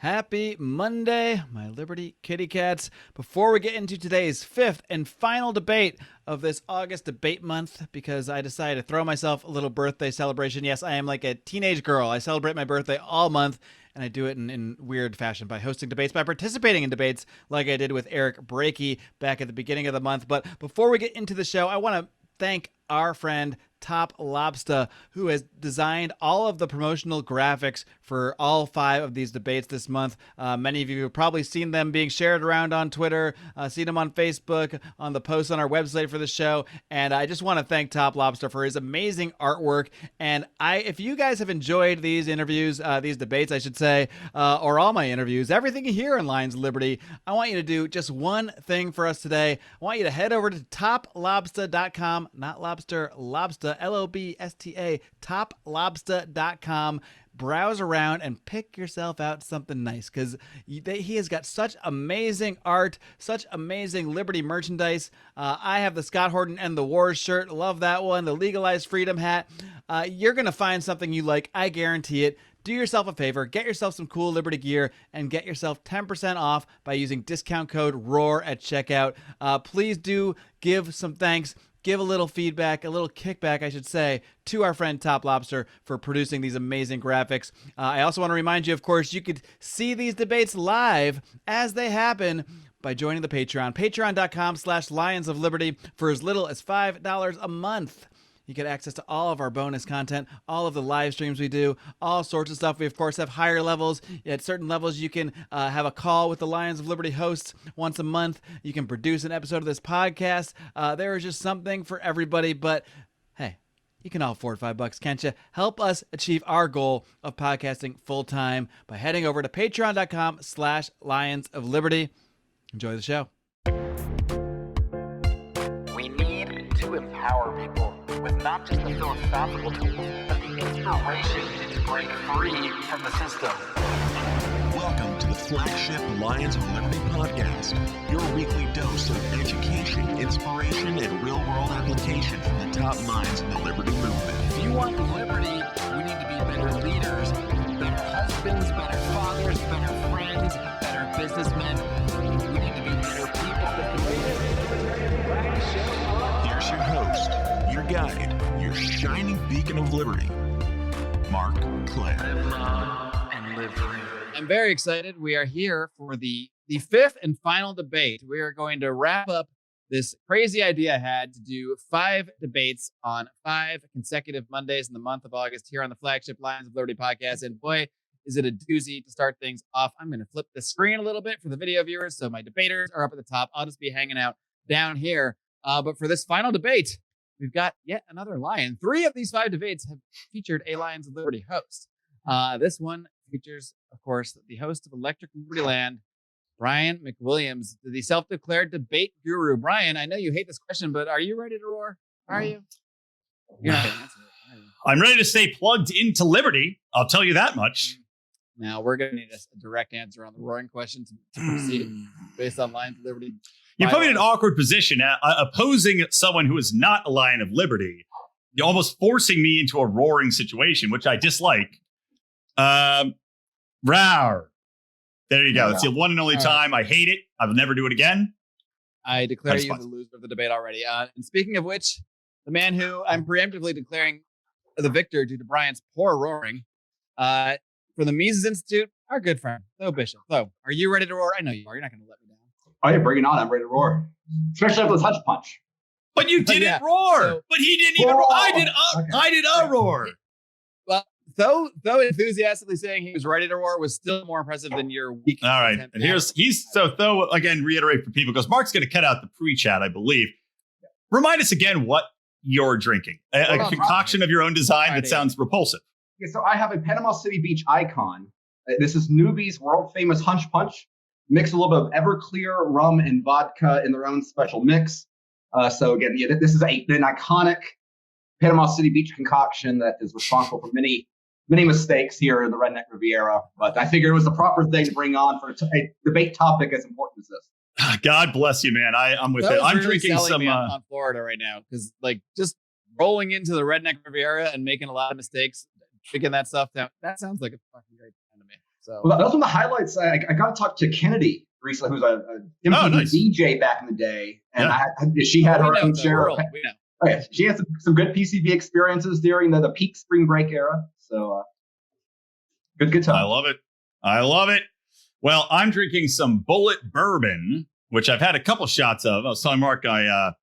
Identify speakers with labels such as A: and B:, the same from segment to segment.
A: Happy Monday, my Liberty kitty cats. Before we get into today's fifth and final debate of this August debate month, because I decided to throw myself a little birthday celebration. Yes, I am like a teenage girl. I celebrate my birthday all month, and I do it in weird fashion by hosting debates, by participating in debates like I did with Eric Brakey back at the beginning of the month. But before we get into the show, I want to thank our friend Top Lobster, who has designed all of the promotional graphics for all 5 of these debates this month. Many of you have probably seen them being shared around on Twitter, seen them on Facebook, on the posts on our website for the show. And I just want to thank Top Lobster for his amazing artwork. And if you guys have enjoyed these interviews, these debates, I should say, or all my interviews, everything you hear in Lions of Liberty, I want you to do just one thing for us today. I want you to head over to toplobster.com, not lobster, lobster, Lobsta, toplobster.com. Browse around and pick yourself out something nice, because he has got such amazing art, such amazing Liberty merchandise. I have the Scott Horton and the Wars shirt. Love that one. The Legalized Freedom hat. You're going to find something you like. I guarantee it. Do yourself a favor, get yourself some cool Liberty gear, and get yourself 10% off by using discount code ROAR at checkout. Please do give some thanks. Give a little feedback, a little kickback, I should say, to our friend Top Lobster for producing these amazing graphics. I also want to remind you, of course, you could see these debates live as they happen by joining the Patreon. Patreon.com/Lions of Liberty for as little as $5 a month. You get access to all of our bonus content, all of the live streams we do, all sorts of stuff. We, of course, have higher levels. At certain levels, you can have a call with the Lions of Liberty hosts once a month. You can produce an episode of this podcast. There is just something for everybody. But, hey, you can all afford $5, can't you? Help us achieve our goal of podcasting full-time by heading over to patreon.com/Lions of Liberty. Enjoy the show.
B: We need to empower people with not just the philosophical tools, but the inspiration to break free from the system.
C: Welcome to the flagship Lions of Liberty podcast, your weekly dose of education, inspiration, and real-world application from the top minds in the Liberty movement.
B: If you want liberty, we need to be better leaders, better husbands, better fathers, better friends, better businessmen. We need to be better people.
C: Here's your host, your guide, your shining beacon of liberty, Mark Clare.
B: Live long and live free.
A: I'm very excited. We are here for the fifth and final debate. We are going to wrap up this crazy idea I had to do 5 debates on 5 consecutive Mondays in the month of August here on the flagship Lions of Liberty podcast. And boy, is it a doozy to start things off. I'm going to flip the screen a little bit for the video viewers, so my debaters are up at the top. I'll just be hanging out down here. But for this final debate, we've got yet another Lion. 3 of these 5 debates have featured a Lions of Liberty host. This one features, of course, the host of Electric Libertyland, Brian McWilliams, the self-declared debate guru. Brian, I know you hate this question, but are you ready to roar? Are you? You're not going to answer it, are you?
D: I'm ready to stay plugged into Liberty. I'll tell you that much.
A: Now, we're going to need a direct answer on the roaring question to proceed based on Lions of Liberty.
D: You put me in an awkward position opposing someone who is not a Lion of Liberty. You're almost forcing me into a roaring situation, which I dislike. Roar. There you go. It's the one and only time. I hate it. I will never do it again.
A: I declare you the loser of the debate already. And speaking of which, the man who I'm preemptively declaring the victor due to Brian's poor roaring, for the Mises Institute, our good friend, Tho Bishop. Tho, are you ready to roar? I know you are. You're not going to let me down.
E: Oh, yeah, bring it on. I'm ready to roar. Especially after the touch punch.
D: But you didn't roar. But he didn't even roar. I did a roar.
A: Well, though enthusiastically saying he was ready to roar was still more impressive than your weak.
D: All right. And Tho, again, reiterate for people, because Mark's going to cut out the pre-chat, I believe. Remind us again what you're drinking. A concoction of your own design that sounds repulsive.
E: Yeah, so I have a Panama City Beach icon. This is Newbie's world famous Hunch Punch. Mix a little bit of Everclear, rum, and vodka in their own special mix. So again, this is an iconic Panama City Beach concoction that is responsible for many mistakes here in the Redneck Riviera. But I figured it was the proper thing to bring on for a debate topic as important as this.
D: God bless you, man. I'm with it. I'm
A: really
D: drinking some
A: on Florida right now, because just rolling into the Redneck Riviera and making a lot of mistakes, picking that stuff down. That sounds like a fucking great plan to me.
F: So
E: well, that's one of the highlights. I got to talk to Kennedy recently, who's a MTV
D: nice.
E: DJ back in the day, and
D: Yeah.
E: she had her
F: we know,
E: own
F: though.
E: share.
F: We know.
E: Okay, she had some good PCB experiences during the peak spring break era. So good time.
D: I love it. Well, I'm drinking some Bullet Bourbon, which I've had a couple shots of. I was telling Mark I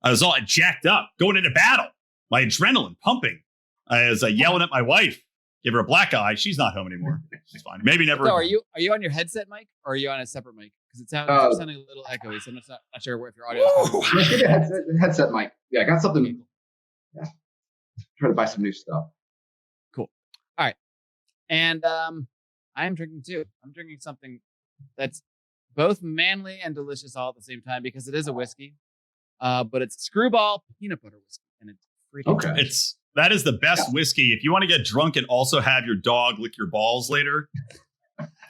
D: was all jacked up going into battle. My adrenaline pumping. I was yelling at my wife. Give her a black eye. She's not home anymore. She's fine. Maybe never.
F: So are you on your headset mic or are you on a separate mic? Because it sounds sounding a little echoey. So I'm not sure if your audio is coming
E: Let's get a headset mic. Yeah, I got something. Yeah. Try to buy some new stuff.
F: Cool. All right. And I am drinking too. I'm drinking something that's both manly and delicious all at the same time because it is a whiskey. But it's Screwball peanut butter whiskey. And it's freaking delicious.
D: That is the best whiskey. If you want to get drunk and also have your dog lick your balls later,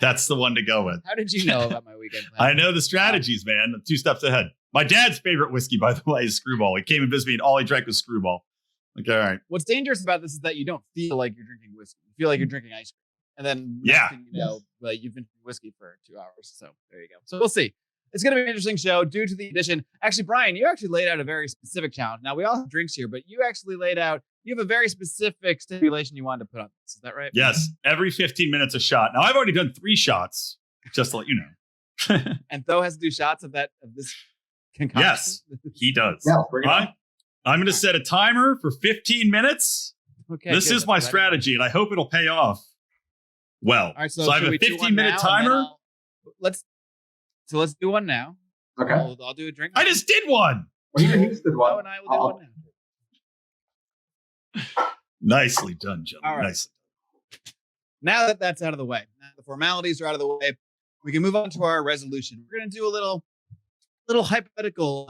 D: that's the one to go with.
F: How did you know about my weekend plan?
D: I know the strategies, man. I'm 2 steps ahead. My dad's favorite whiskey, by the way, is Screwball. He came and visited me and all he drank was Screwball. Like, all right.
F: What's dangerous about this is that you don't feel like you're drinking whiskey. You feel like you're drinking ice cream. And then next thing you know, like you've been drinking whiskey for 2 hours. So there you go. So we'll see. It's going to be an interesting show due to the addition. Actually, Brian, you actually laid out a very specific challenge. Now, we all have drinks here, but you actually laid out, you have a very specific stipulation you wanted to put on this. Is that right?
D: Yes. Every 15 minutes a shot. Now, I've already done 3 shots, just to let you know.
F: And Tho has to do shots of this concoction?
D: Yes, he does.
E: Yeah, bring it on.
D: I'm going to set a timer for 15 minutes.
F: Okay.
D: This is my strategy, and I hope it'll pay off. Well,
F: All right,
D: so I have a 15-minute timer.
F: Let's do one now.
E: Okay.
F: I'll do a drink.
D: I just did one.
E: Well, he just did
F: Tho
E: one.
F: and I will do one now.
D: Nicely done, John.
F: All right.
D: Nicely.
F: Now that that's out of the way, now the formalities are out of the way, we can move on to our resolution. We're going to do a little hypothetical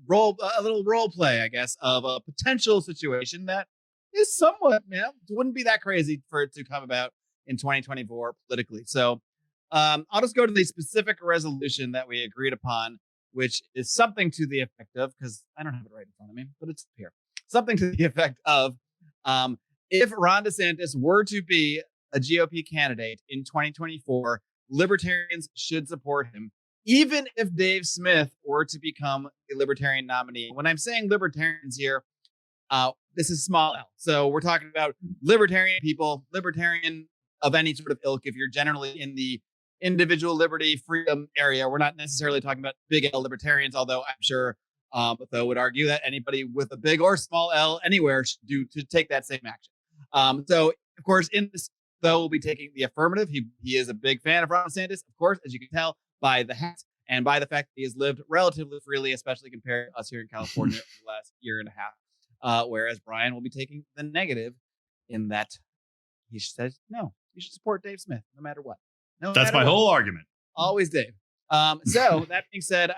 F: role play, I guess, of a potential situation that is somewhat, wouldn't be that crazy for it to come about in 2024 politically. So I'll just go to the specific resolution that we agreed upon, which is something to the effect of, because I don't have it right in front of me, but it's here. Something to the effect of, if Ron DeSantis were to be a GOP candidate in 2024, Libertarians should support him, even if Dave Smith were to become a Libertarian nominee. When I'm saying Libertarians here, this is small L. So we're talking about Libertarian people, Libertarian of any sort of ilk. If you're generally in the individual liberty, freedom area, we're not necessarily talking about big L Libertarians, although I'm sure Tho would argue that anybody with a big or small L anywhere should take that same action. So, of course, in this, Tho will be taking the affirmative. He is a big fan of Ron DeSantis, of course, as you can tell by the hat and by the fact that he has lived relatively freely, especially compared to us here in California for the last year and a half. Whereas Brian will be taking the negative in that he says, no, you should support Dave Smith no matter what. No
D: That's
F: matter
D: my
F: what.
D: whole argument.
F: Always Dave. So that being said,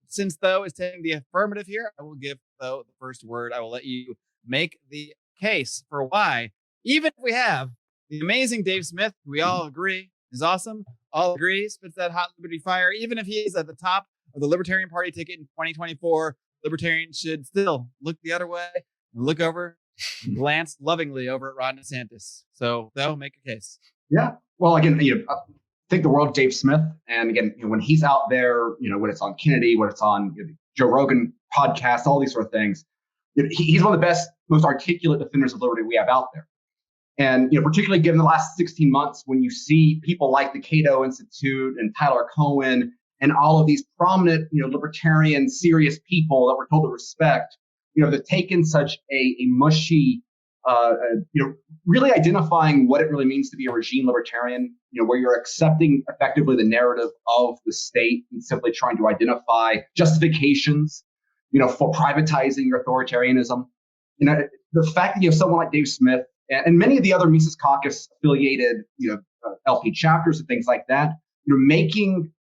F: since Tho is taking the affirmative here, I will give Tho the first word. I will let you make the case for why, even if we have the amazing Dave Smith, who we all agree is awesome, all agree, spits that hot liberty fire, even if he is at the top of the Libertarian Party ticket in 2024, Libertarians should still look the other way and look over and glance lovingly over at Ron DeSantis. So, Tho, make a case.
E: Yeah. Well, again, think the world of Dave Smith. And again, when he's out there, when it's on Kennedy, when it's on the Joe Rogan podcast, all these sort of things, he's one of the best, most articulate defenders of liberty we have out there. And, particularly given the last 16 months, when you see people like the Cato Institute and Tyler Cohen and all of these prominent, libertarian, serious people that we're told to respect, they've taken such a mushy, really identifying what it really means to be a regime libertarian, where you're accepting effectively the narrative of the state and simply trying to identify justifications, for privatizing your authoritarianism. The fact that you have someone like Dave Smith and many of the other Mises Caucus affiliated, LP chapters and things like that, making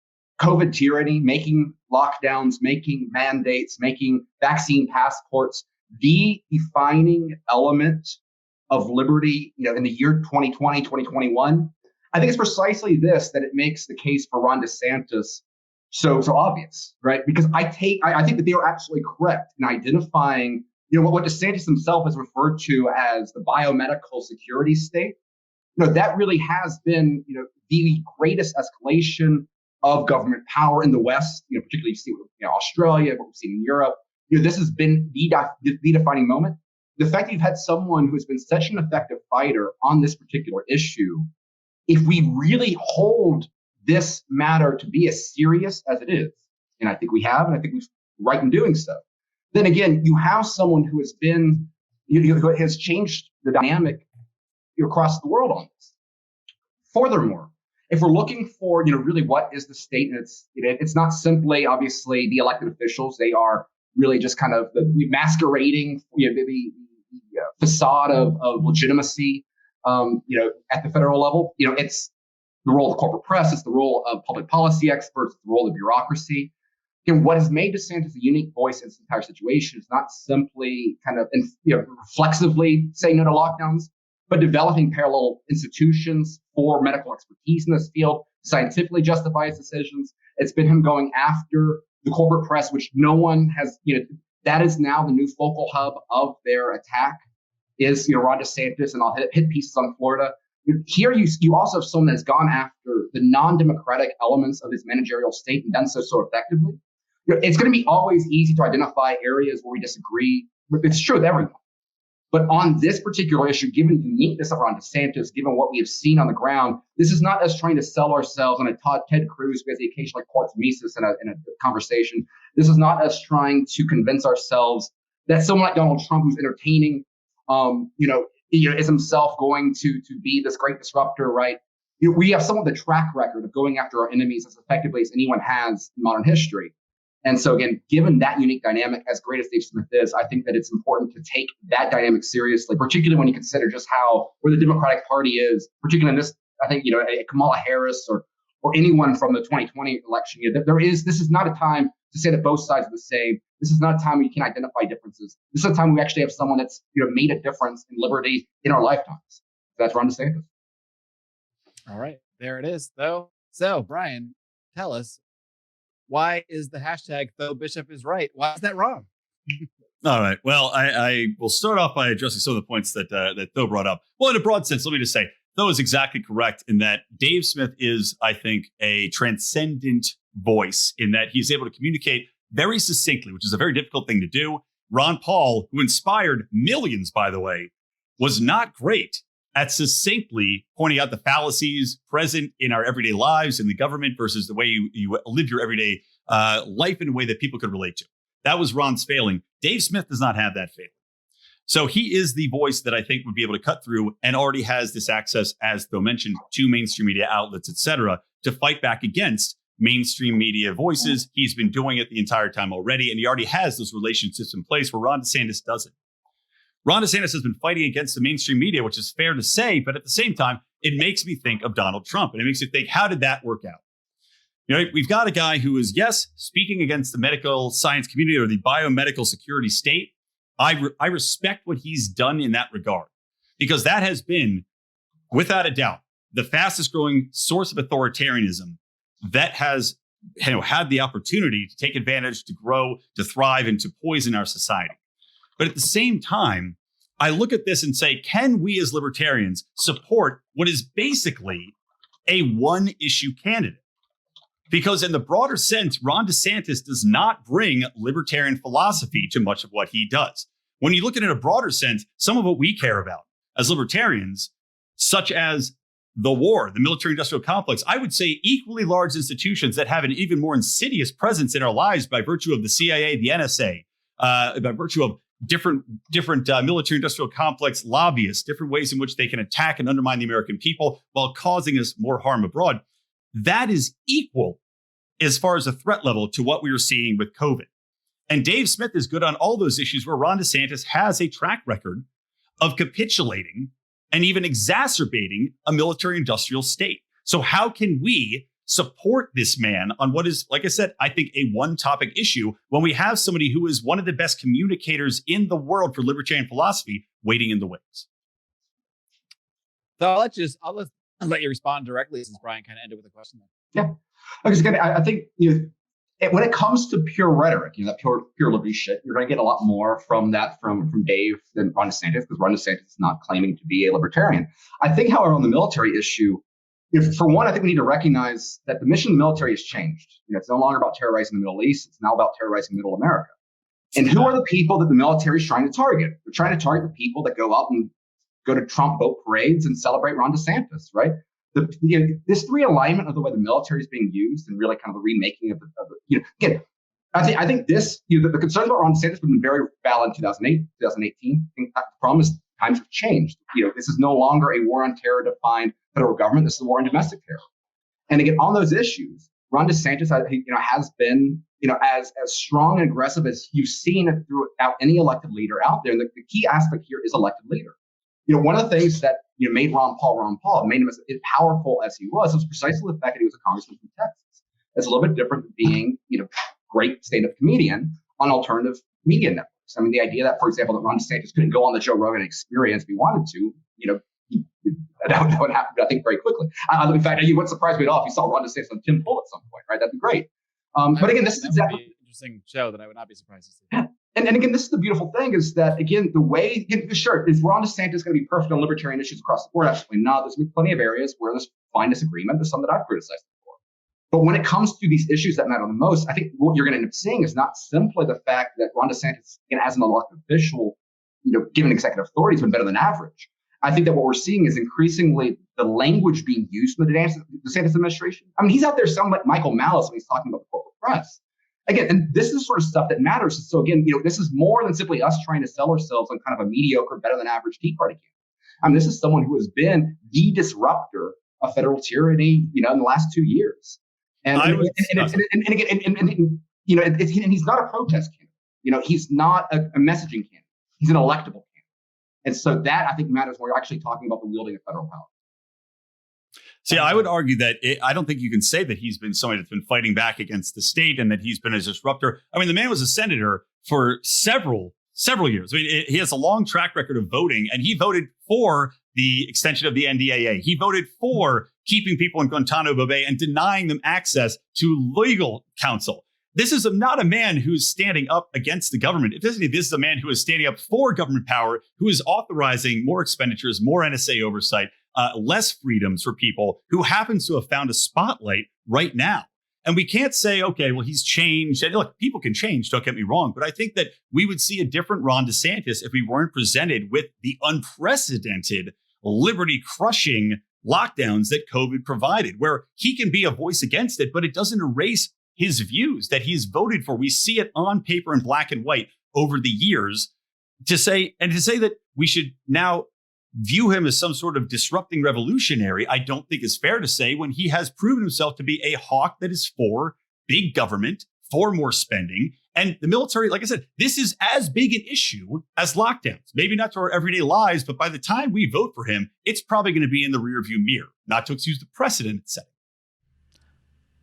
E: COVID tyranny, making lockdowns, making mandates, making vaccine passports the defining element of liberty, in the year 2020, 2021. I think it's precisely this that it makes the case for Ron DeSantis so obvious, right? Because I think that they are absolutely correct in identifying, what DeSantis himself has referred to as the biomedical security state. That really has been, the greatest escalation of government power in the West. Particularly you see Australia, what we've seen in Europe. This has been the defining moment. The fact that you've had someone who's been such an effective fighter on this particular issue, if we really hold this matter to be as serious as it is, and I think we have, and I think we're right in doing so, then again, you have someone who has been, who has changed the dynamic across the world on this. Furthermore, if we're looking for, really what is the state, and it's not simply, obviously, the elected officials. They are really just kind of masquerading the facade of legitimacy, at the federal level. It's the role of the corporate press, it's the role of public policy experts, it's the role of bureaucracy. What has made DeSantis a unique voice in this entire situation is not simply kind of reflexively saying no to lockdowns, but developing parallel institutions for medical expertise in this field, scientifically justify his decisions. It's been him going after the corporate press, which no one has, that is now the new focal hub of their attack is, Ron DeSantis, and I'll hit pieces on Florida. Here you also have someone that's gone after the non-democratic elements of his managerial state and done so effectively. It's going to be always easy to identify areas where we disagree. It's true with everyone. But on this particular issue, given the uniqueness of Ron DeSantis, given what we have seen on the ground, this is not us trying to sell ourselves on a Ted Cruz who has the occasional quotes Mises in a conversation. This is not us trying to convince ourselves that someone like Donald Trump, who's entertaining, is himself going to be this great disruptor, right? We have someone with a track record of going after our enemies as effectively as anyone has in modern history. And so again, given that unique dynamic, as great as Dave Smith is, I think that it's important to take that dynamic seriously, particularly when you consider just where the Democratic Party is, particularly in this, I think, a Kamala Harris or anyone from the 2020 election. This is not a time to say that both sides are the same. This is not a time where you can identify differences. This is a time where we actually have someone that's made a difference in liberty in our lifetimes. That's Ron DeSantis.
F: All right, there it is, though. So, Brian, tell us, why is the hashtag Though Bishop is right? Why is that wrong?
D: All right. Well, I will start off by addressing some of the points that Thoe brought up. Well, in a broad sense, let me just say, Thoe is exactly correct in that Dave Smith is, I think, a transcendent voice in that he's able to communicate very succinctly, which is a very difficult thing to do. Ron Paul, who inspired millions, by the way, was not great at succinctly pointing out the fallacies present in our everyday lives in the government versus the way you live your everyday life in a way that people could relate to. That was Ron's failing. Dave Smith does not have that failing. So he is the voice that I think would be able to cut through and already has this access, as Thoe mentioned, to mainstream media outlets, et cetera, to fight back against mainstream media voices. He's been doing it the entire time already, and he already has those relationships in place where Ron DeSantis doesn't. Ron DeSantis has been fighting against the mainstream media, which is fair to say, but at the same time, it makes me think of Donald Trump. And it makes me think, how did that work out? We've got a guy who is, yes, speaking against the medical science community or the biomedical security state. I respect what he's done in that regard, because that has been, without a doubt, the fastest growing source of authoritarianism that has had the opportunity to take advantage, to grow, to thrive, and to poison our society. But at the same time, I look at this and say, can we as libertarians support what is basically a one-issue candidate? Because in the broader sense, Ron DeSantis does not bring libertarian philosophy to much of what he does. When you look at it in a broader sense, some of what we care about as libertarians, such as the war, the military-industrial complex, I would say equally large institutions that have an even more insidious presence in our lives by virtue of the CIA, the NSA, by virtue of different military-industrial complex lobbyists, different ways in which they can attack and undermine the American people while causing us more harm abroad. That is equal as far as a threat level to what we are seeing with COVID. And Dave Smith is good on all those issues where Ron DeSantis has a track record of capitulating and even exacerbating a military-industrial state. So how can we support this man on what is, like I said, I think a one-topic issue when we have somebody who is one of the best communicators in the world for libertarian philosophy waiting in the wings?
F: So I'll let you respond directly, since Brian kind of ended with a question there.
E: Yeah, I think when it comes to pure rhetoric, that pure liberty shit, you're going to get a lot more from Dave than Ron DeSantis, because Ron DeSantis is not claiming to be a libertarian. I think, however, on the military issue, if for one, I think we need to recognize that the mission of the military has changed. It's no longer about terrorizing the Middle East. It's now about terrorizing Middle America. And who are the people that the military is trying to target? They're trying to target the people that go out and go to Trump boat parades and celebrate Ron DeSantis, right? This realignment of the way the military is being used and really kind of the remaking of the again, I think this, the concerns about Ron DeSantis have been very valid in 2008, 2018. I think the problem is times have changed. This is no longer a war on terror defined federal government. This is a war on domestic terror. And again, on those issues, Ron DeSantis, has been, as strong and aggressive as you've seen throughout any elected leader out there. And the key aspect here is elected leader. One of the things that made Ron Paul, made him as powerful as he was precisely the fact that he was a congressman from Texas. It's a little bit different than being, great stand-up comedian on alternative media networks. I mean, the idea that, for example, that Ron DeSantis couldn't go on the Joe Rogan Experience if he wanted to, that would happen, I think, very quickly. In fact, you wouldn't surprise me at all if you saw Ron DeSantis on Tim Pool at some point, right? That'd be great. But again, this is exactly
F: an interesting show that I would not be surprised to see.
E: And again, this is the beautiful thing is that, again, the way, sure, is Ron DeSantis going to be perfect on libertarian issues across the board? Absolutely not. There's going to be plenty of areas where there's fine disagreement. There's some that I've criticized before. But when it comes to these issues that matter the most, I think what you're going to end up seeing is not simply the fact that Ron DeSantis, as an elected official, given executive authority, has been better than average. I think that what we're seeing is increasingly the language being used in the DeSantis administration. I mean, he's out there sounding like Michael Malice when he's talking about the corporate press. Again, and this is the sort of stuff that matters. So again, this is more than simply us trying to sell ourselves on kind of a mediocre, better than average Tea Party candidate. I mean, this is someone who has been the disruptor of federal tyranny, in the last 2 years. And he's not a protest candidate. He's not a messaging candidate. He's an electable candidate. And so that I think matters when you're actually talking about the wielding of federal power.
D: See, I would argue that I don't think you can say that he's been somebody that's been fighting back against the state and that he's been a disruptor. I mean, the man was a senator for several years. I mean, he has a long track record of voting, and he voted for the extension of the NDAA. He voted for keeping people in Guantanamo Bay and denying them access to legal counsel. This is not a man who's standing up against the government. This is a man who is standing up for government power, who is authorizing more expenditures, more NSA oversight, less freedoms for people, who happens to have found a spotlight right now. And we can't say, okay, well, he's changed. And look, people can change, don't get me wrong. But I think that we would see a different Ron DeSantis if we weren't presented with the unprecedented liberty-crushing lockdowns that COVID provided, where he can be a voice against it, but it doesn't erase his views that he's voted for. We see it on paper in black and white over the years. To say that we should now view him as some sort of disrupting revolutionary, I don't think is fair to say when he has proven himself to be a hawk that is for big government, for more spending. And the military, like I said, this is as big an issue as lockdowns. Maybe not to our everyday lives, but by the time we vote for him, it's probably going to be in the rearview mirror, not to excuse the precedent it's setting.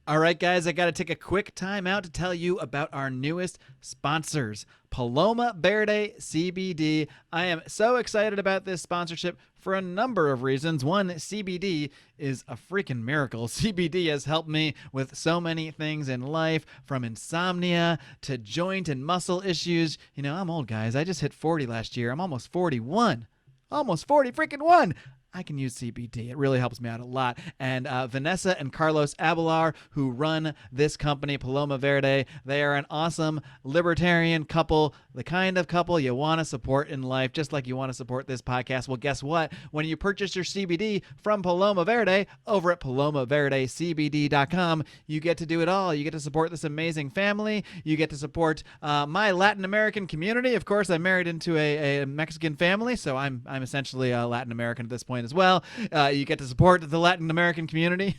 A: All right, guys, I got to take a quick time out to tell you about our newest sponsors, Paloma Verde CBD. I am so excited about this sponsorship for a number of reasons. One, CBD is a freaking miracle. CBD has helped me with so many things in life, from insomnia to joint and muscle issues. I'm old, guys. I just hit 40 last year. I'm almost 41. Almost 40 freaking one. I can use CBD. It really helps me out a lot. And Vanessa and Carlos Abelar, who run this company, Paloma Verde, they are an awesome libertarian couple, the kind of couple you want to support in life, just like you want to support this podcast. Well, guess what? When you purchase your CBD from Paloma Verde over at palomaverdecbd.com, you get to do it all. You get to support this amazing family. You get to support my Latin American community. Of course, I'm married into a Mexican family, so I'm essentially a Latin American at this point as well. You get to support the Latin American community,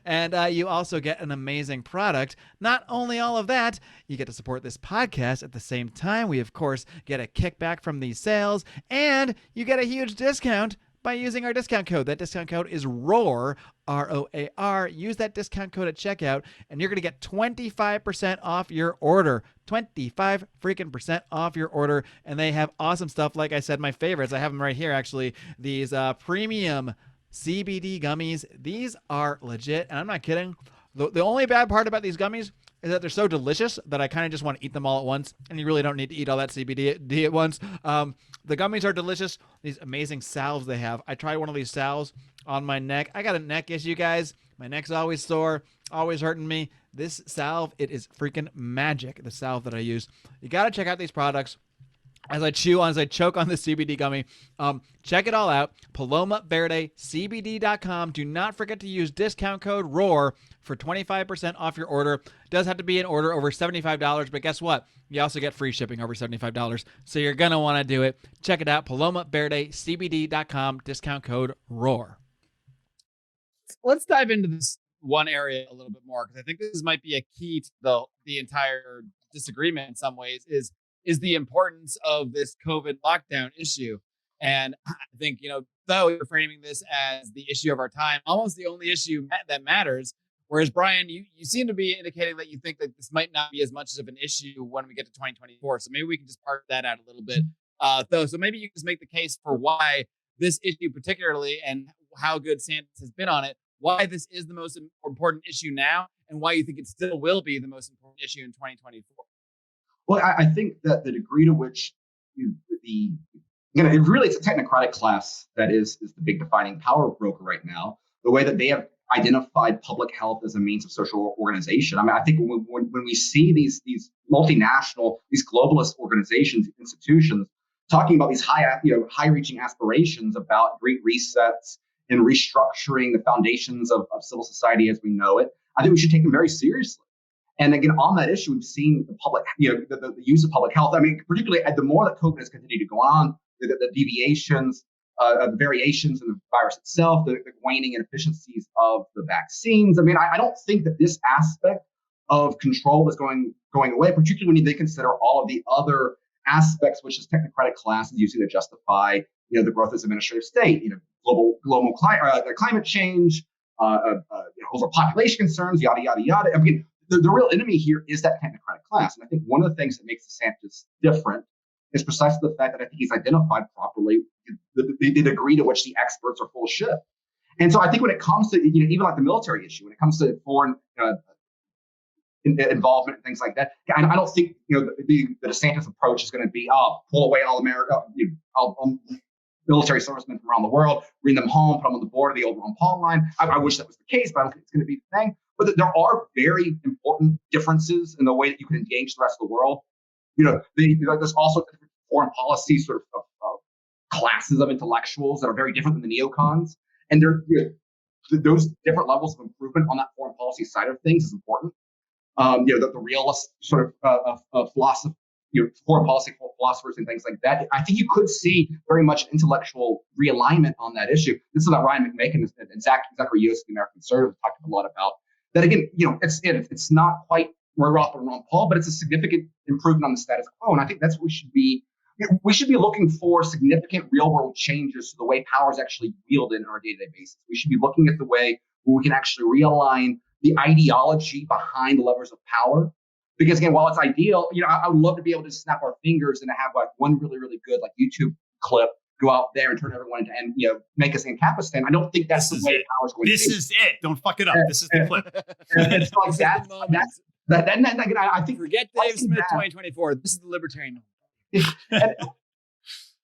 A: and you also get an amazing product. Not only all of that, you get to support this podcast at the same time. We, of course, get a kickback from these sales, and you get a huge discount by using our discount code. That discount code is ROAR, ROAR. Use that discount code at checkout, and you're going to get 25% off your order. 25 freaking percent off your order. And they have awesome stuff. Like I said, my favorites, I have them right here, actually. These premium CBD gummies. These are legit, and I'm not kidding. The only bad part about these gummies, is that they're so delicious that I kind of just want to eat them all at once, and you really don't need to eat all that CBD at once. The gummies are delicious. These amazing salves they have. I tried one of these salves on my neck. I got a neck issue, guys. My neck's always sore, always hurting me. This salve, it is freaking magic, the salve that I use. You got to check out these products. As I choke on the CBD gummy, check it all out. PalomaVerdeCBD.com. Do not forget to use discount code ROAR for 25% off your order. It does have to be an order over $75, but guess what? You also get free shipping over $75, so you're going to want to do it. Check it out, PalomaVerdeCBD.com, discount code ROAR.
F: Let's dive into this one area a little bit more, because I think this might be a key to the entire disagreement in some ways, is the importance of this COVID lockdown issue. And I think, though you're framing this as the issue of our time, almost the only issue that matters. Whereas, Brian, you seem to be indicating that you think that this might not be as much of an issue when we get to 2024. So maybe we can just park that out a little bit, though. So maybe you can just make the case for why this issue particularly, and how good DeSantis has been on it, why this is the most important issue now, and why you think it still will be the most important issue in 2024.
E: Well, I think that the degree to which it's a technocratic class that is the big defining power broker right now. The way that they have identified public health as a means of social organization. I mean, I think when we see these multinational, these globalist organizations, institutions talking about these high-reaching aspirations about great resets and restructuring the foundations of civil society as we know it, I think we should take them very seriously. And again, on that issue, we've seen the public, the use of public health. I mean, particularly the more that COVID has continued to go on, the deviations, the variations in the virus itself, the waning inefficiencies of the vaccines. I mean, I don't think that this aspect of control is going away, particularly when they consider all of the other aspects which this technocratic class is using to justify, the growth of this administrative state, global climate change, overpopulation concerns, yada yada yada. I mean, the real enemy here is that technocratic class. And I think one of the things that makes DeSantis different is precisely the fact that I think he's identified properly the degree to which the experts are full of shit. And so I think when it comes to, even like the military issue, when it comes to foreign involvement and things like that, I don't think, the DeSantis approach is going to be, pull away all America, military servicemen from around the world, bring them home, put them on the board of the old Ron Paul line. I wish that was the case, but I don't think it's going to be the thing. But there are very important differences in the way that you can engage the rest of the world. There's also different foreign policy sort of classes of intellectuals that are very different than the neocons. And those different levels of improvement on that foreign policy side of things is important. The realist sort of philosophy, foreign policy philosophers and things like that. I think you could see very much intellectual realignment on that issue. This is what Ryan McMakin and Zachary Yost, the American Conservative, talked a lot about. That again, it's not quite where we're off on Ron Paul, but it's a significant improvement on the status quo. And I think that's what we should be. We should be looking for significant real world changes to the way power is actually wielded on our day-to-day basis. We should be looking at the way where we can actually realign the ideology behind the levers of power. Because again, while it's ideal, I would love to be able to snap our fingers and have like one really, really good like YouTube clip, go out there and turn everyone into, and make us Ancapistan. I don't think that's the way power is going to be.
D: This is it. Don't fuck it up. This is the clip.
E: It's like I think
F: forget Dave Smith 2024. This is the Libertarian.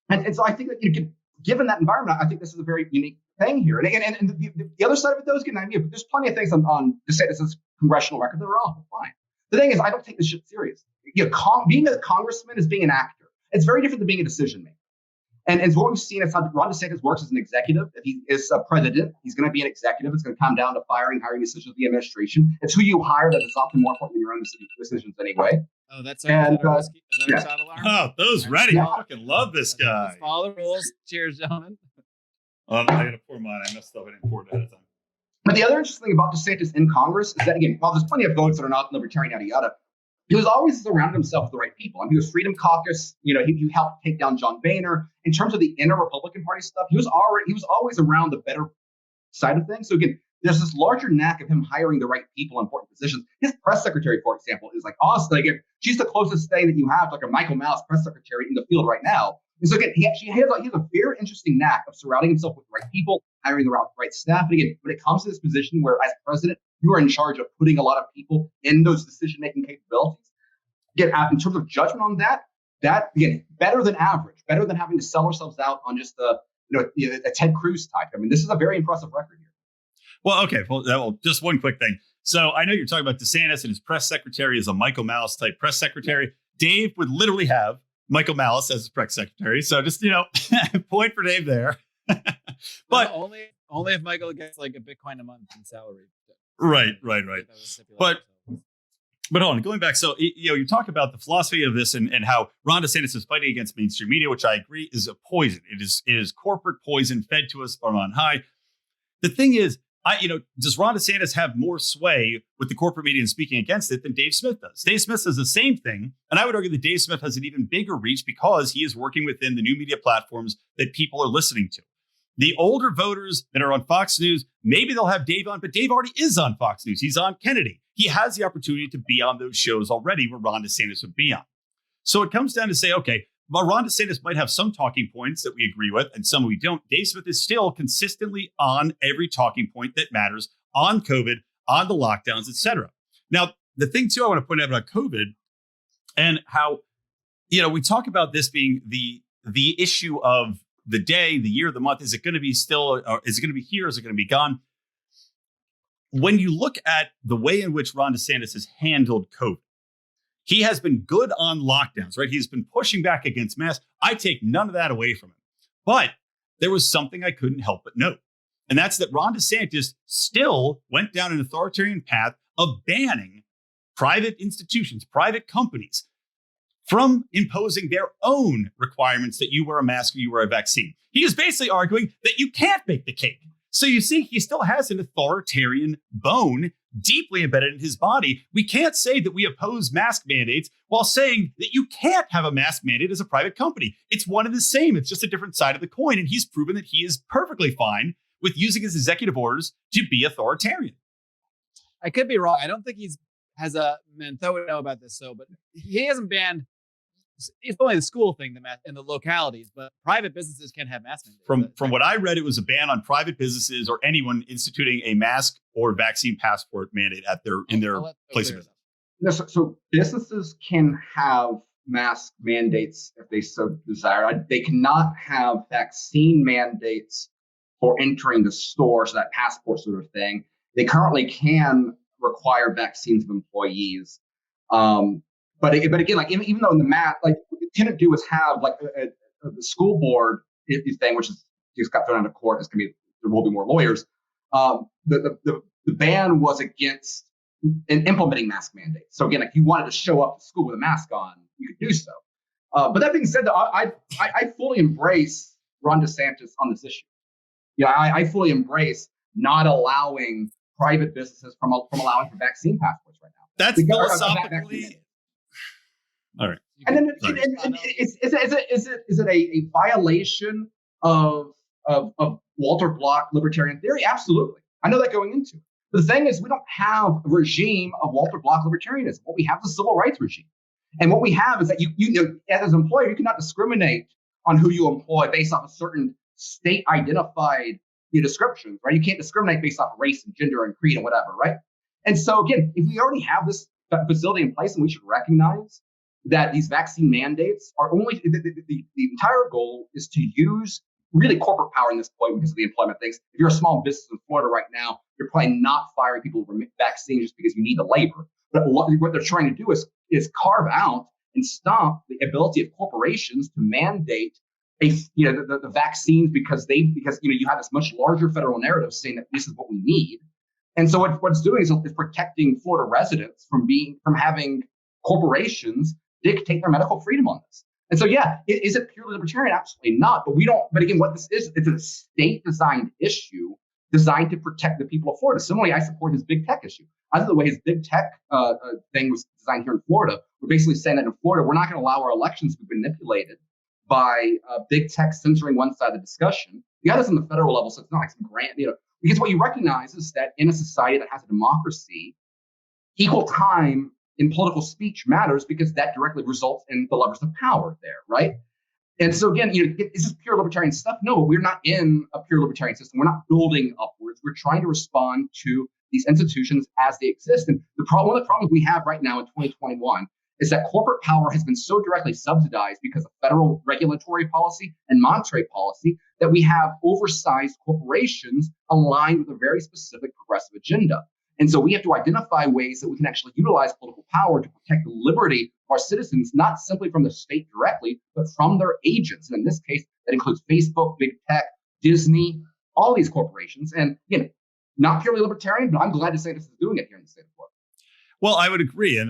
E: and so I think that given that environment, I think this is a very unique thing here. And the other side of it, though, is there's plenty of things on DeSantis' congressional record that are awful fine. The thing is, I don't take this shit serious. Being a congressman is being an actor. It's very different than being a decision maker. And what we've seen is how Ron DeSantis works as an executive. If he is a president, he's going to be an executive. It's going to come down to hiring decisions of the administration. It's who you hire that is often more important than your own decisions anyway.
F: Oh, that's
D: Oh, those ready.
E: Yeah.
D: I fucking love this guy.
F: Follow the rules. Cheers, gentlemen.
D: I gotta pour mine. I messed up. I didn't pour it ahead of time.
E: But the other interesting thing about DeSantis in Congress is that, again, while there's plenty of votes that are not libertarian, yada, yada, he was always surrounded himself with the right people. I mean, he was Freedom Caucus. He helped take down John Boehner. In terms of the inner Republican Party stuff, he was always around the better side of things. So again, there's this larger knack of him hiring the right people in important positions. His press secretary, for example, is like awesome. Like, she's the closest thing that you have to like a Michael Mouse press secretary in the field right now. And so again, he has a very interesting knack of surrounding himself with the right people, hiring the right staff. And again, when it comes to this position where as president, you are in charge of putting a lot of people in those decision-making capabilities, again, in terms of judgment on that again, better than average, better than having to sell ourselves out on just a Ted Cruz type. I mean, this is a very impressive record here.
D: Well, okay. Well, just one quick thing. So I know you're talking about DeSantis and his press secretary is a Michael Malice type press secretary. Dave would literally have Michael Malice as his press secretary. So just, point for Dave there. But
F: only if Michael gets like a Bitcoin a month in salary.
D: Right. But hold on, going back. So, you talk about the philosophy of this and how Ron DeSantis is fighting against mainstream media, which I agree is a poison. It is corporate poison fed to us from on high. The thing is, does Ron DeSantis have more sway with the corporate media and speaking against it than Dave Smith does? Dave Smith does the same thing. And I would argue that Dave Smith has an even bigger reach because he is working within the new media platforms that people are listening to. The older voters that are on Fox News, maybe they'll have Dave on, but Dave already is on Fox News. He's on Kennedy. He has the opportunity to be on those shows already where Ron DeSantis would be on. So it comes down to say, okay, well, Ron DeSantis might have some talking points that we agree with and some we don't. Dave Smith is still consistently on every talking point that matters on COVID, on the lockdowns, et cetera. Now, the thing, too, I want to point out about COVID and how, we talk about this being the issue of the day, the year, the month. Is it going to be still, or is it going to be here? Is it going to be gone? When you look at the way in which Ron DeSantis has handled COVID, he has been good on lockdowns, right? He's been pushing back against masks. I take none of that away from him. But there was something I couldn't help but note. And that's that Ron DeSantis still went down an authoritarian path of banning private institutions, private companies from imposing their own requirements that you wear a mask or you wear a vaccine. He is basically arguing that you can't bake the cake. So you see, he still has an authoritarian bone deeply embedded in his body. We can't say that we oppose mask mandates while saying that you can't have a mask mandate as a private company. It's one and the same. It's just a different side of the coin. And he's proven that he is perfectly fine with using his executive orders to be authoritarian.
F: I could be wrong. I don't think has a Mentho would know about this, but he hasn't banned. It's only the school thing in the localities, but private businesses can have mask mandates.
D: From what I read, it was a ban on private businesses or anyone instituting a mask or vaccine passport mandate in their place of business.
E: So businesses can have mask mandates if they so desire. They cannot have vaccine mandates for entering the store, so that passport sort of thing. They currently can require vaccines of employees. But again, like even though in the math, like what you couldn't do is have like the school board thing, which is just got thrown out of court. There will be more lawyers. The ban was against implementing mask mandates. So again, if you wanted to show up to school with a mask on, you could do so. But that being said, I fully embrace Ron DeSantis on this issue. I fully embrace not allowing private businesses from allowing for vaccine passports right now.
D: That's philosophically. All right.
E: And then is it a violation of Walter Block libertarian theory? Absolutely. I know that going into it. But the thing is, we don't have a regime of Walter Block libertarianism. What we have is a civil rights regime. And what we have is that you as an employer, you cannot discriminate on who you employ based off of certain state identified descriptions, right? You can't discriminate based off of race and gender and creed and whatever, right? And so again, if we already have this facility in place, and we should recognize that these vaccine mandates are only the entire goal is to use really corporate power in this point because of the employment things. If you're a small business in Florida right now, you're probably not firing people over vaccines just because you need the labor. But what they're trying to do is carve out and stop the ability of corporations to mandate the vaccines because you have this much larger federal narrative saying that this is what we need. And so what it's doing is protecting Florida residents from having corporations dictate their medical freedom on this. And so, is it purely libertarian? Absolutely not. But we don't. But again, what this is, it's a state-designed issue designed to protect the people of Florida. Similarly, I support his big tech issue. I think the way his big tech thing was designed here in Florida, we're basically saying that in Florida, we're not going to allow our elections to be manipulated by big tech censoring one side of the discussion. You got this on the federal level, so it's not like some grant, because what you recognize is that in a society that has a democracy, equal time in political speech matters because that directly results in the levers of power there, right? And so again, is this pure libertarian stuff? No, we're not in a pure libertarian system. We're not building upwards. We're trying to respond to these institutions as they exist. And one of the problems we have right now in 2021 is that corporate power has been so directly subsidized because of federal regulatory policy and monetary policy that we have oversized corporations aligned with a very specific progressive agenda. And so we have to identify ways that we can actually utilize political power to protect the liberty of our citizens, not simply from the state directly, but from their agents. And in this case, that includes Facebook, big tech, Disney, all these corporations. And not purely libertarian, but I'm glad DeSantis is doing it here in the state of Florida.
D: Well, I would agree. And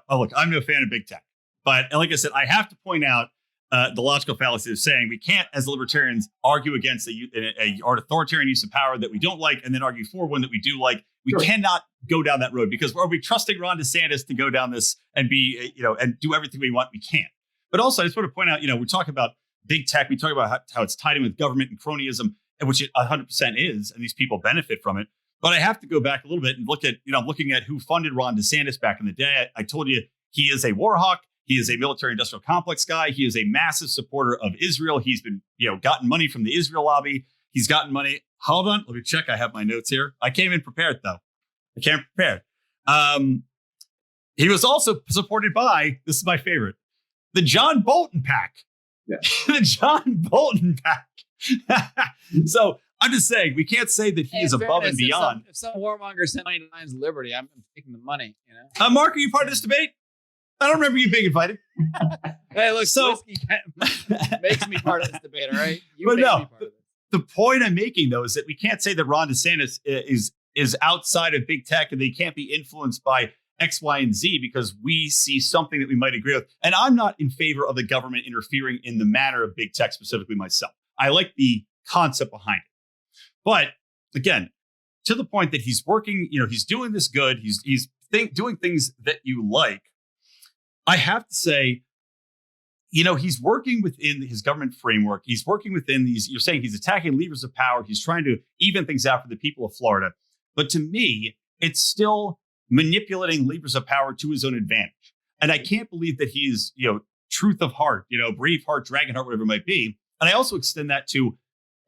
D: look, I'm no fan of big tech. But like I said, I have to point out the logical fallacy of saying we can't, as libertarians, argue against an authoritarian use of power that we don't like and then argue for one that we do like. We cannot go down that road because are we trusting Ron DeSantis to go down this and be, and do everything we want? We can't. But also, I just want to point out, we talk about big tech. We talk about how it's tied in with government and cronyism, which it 100% is, and these people benefit from it. But I have to go back a little bit and look at, I'm looking at who funded Ron DeSantis back in the day. I told you he is a war hawk. He is a military industrial complex guy. He is a massive supporter of Israel. He's been, gotten money from the Israel lobby. He's gotten money. Hold on. Let me check. I have my notes here. I came in prepared, though. I came prepared. He was also supported by, this is my favorite, the John Bolton PAC.
E: Yeah.
D: The John Bolton PAC. So I'm just saying, we can't say that he is above and beyond.
F: If some warmonger sent money to Lions Liberty, I'm taking the money,
D: Mark, are you part of this debate? I don't remember you being invited.
F: Hey, look, whiskey makes me part of this debate, all right?
D: But no, the point I'm making, though, is that we can't say that Ron DeSantis is outside of big tech and they can't be influenced by X, Y, and Z because we see something that we might agree with. And I'm not in favor of the government interfering in the manner of big tech, specifically myself. I like the concept behind it. But again, to the point that he's working, he's doing this good. He's doing things that you like. I have to say, he's working within his government framework. He's working within these, you're saying he's attacking levers of power. He's trying to even things out for the people of Florida. But to me, it's still manipulating levers of power to his own advantage. And I can't believe that he's, truth of heart, brave heart, dragon heart, whatever it might be. And I also extend that to,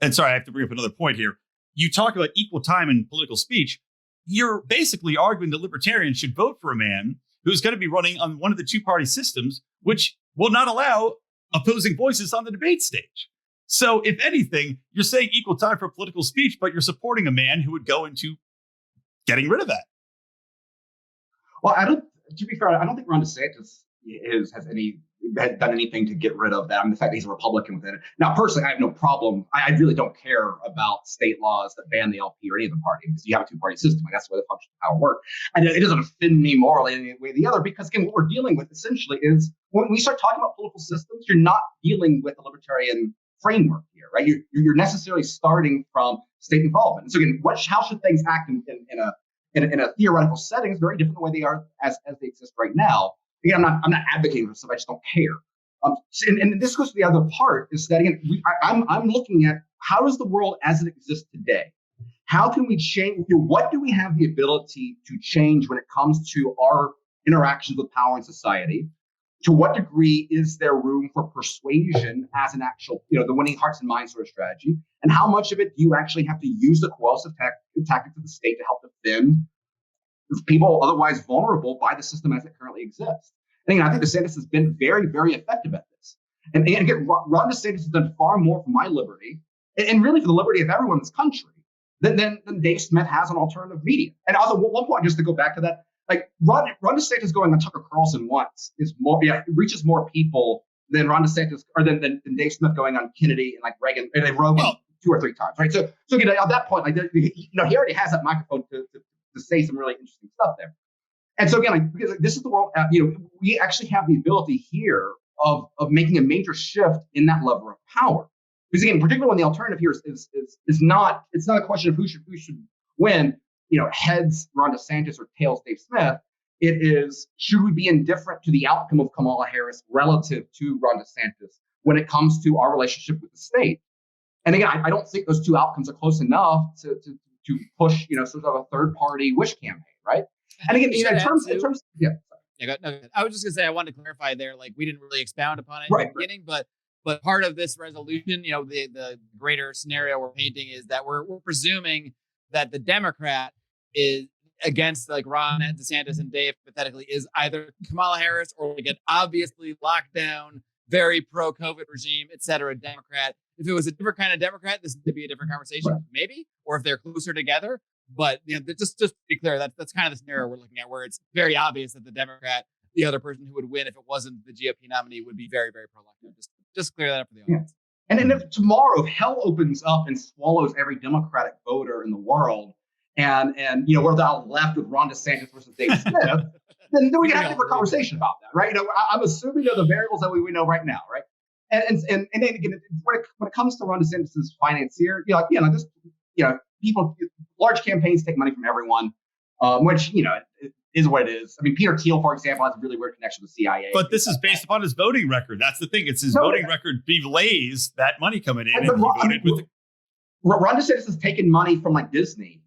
D: and sorry, I have to bring up another point here. You talk about equal time in political speech. You're basically arguing that libertarians should vote for a man who's going to be running on one of the two-party systems, which will not allow opposing voices on the debate stage. So if anything, you're saying equal time for political speech, but you're supporting a man who would go into getting rid of that.
E: Well, to be fair, I don't think Ron DeSantis has done anything to get rid of that. I mean, the fact that he's a Republican within it. Now, personally, I have no problem. I really don't care about state laws that ban the LP or any of the party because you have a two-party system. Like, that's the way the function of power work. And it doesn't offend me morally in any way or the other because, again, what we're dealing with essentially is when we start talking about political systems, you're not dealing with a libertarian framework here, right? You're necessarily starting from state involvement. And so, again, how should things act in a theoretical setting is very different the way they are as they exist right now. Again, I'm not advocating for stuff. I just don't care. And this goes to the other part is that again, I'm looking at how is the world as it exists today? How can we change? What do we have the ability to change when it comes to our interactions with power in society? To what degree is there room for persuasion as an actual, the winning hearts and minds sort of strategy? And how much of it do you actually have to use the coercive tactics of the state to help defend people otherwise vulnerable by the system as it currently exists? And I think DeSantis has been very, very effective at this. And again, Ron DeSantis has done far more for my liberty and really for the liberty of everyone in this country than Dave Smith has on alternative media. And also, one point, just to go back to that, like Ron DeSantis going on Tucker Carlson once reaches more people than Ron DeSantis or than Dave Smith going on Kennedy and like Reagan and Rogan 2 or 3 times, right? So at that point, like he already has that microphone to say some really interesting stuff there. And so again, because this is the world, we actually have the ability here of making a major shift in that lever of power. Because again, particularly when the alternative here is not, it's not a question of who should win, heads Ron DeSantis or tails Dave Smith. It is, should we be indifferent to the outcome of Kamala Harris relative to Ron DeSantis when it comes to our relationship with the state? And again, I don't think those two outcomes are close enough to push, sort of a third party wish campaign, right? And again, in terms,
F: yeah. I was just gonna say I wanted to clarify there, like we didn't really expound upon it
E: right,
F: in the beginning, but But part of this resolution, the greater scenario we're painting is that we're presuming that the Democrat is against like Ron DeSantis and Dave, hypothetically, is either Kamala Harris or like an obviously lockdown, very pro-COVID regime, et cetera, Democrat. If it was a different kind of Democrat, this would be a different conversation, maybe, or if they're closer together. But just to be clear, that's kind of the scenario we're looking at, where it's very obvious that the Democrat, the other person who would win if it wasn't the GOP nominee, would be very, very pro-lockdown. Just clear that up for the audience.
E: And then if tomorrow, if hell opens up and swallows every Democratic voter in the world, and we're now left with Ron DeSantis versus Dave Smith, then we can have a different conversation about that, right? I'm assuming they're the variables that we know right now, right? And then again, when it comes to Ron DeSantis' financier, people, large campaigns take money from everyone, which it is what it is. I mean, Peter Thiel, for example, has a really weird connection with the CIA.
D: But this is based upon his voting record. That's the thing. It's his voting record belays that money coming in. And
E: Ron DeSantis has taken money from like Disney.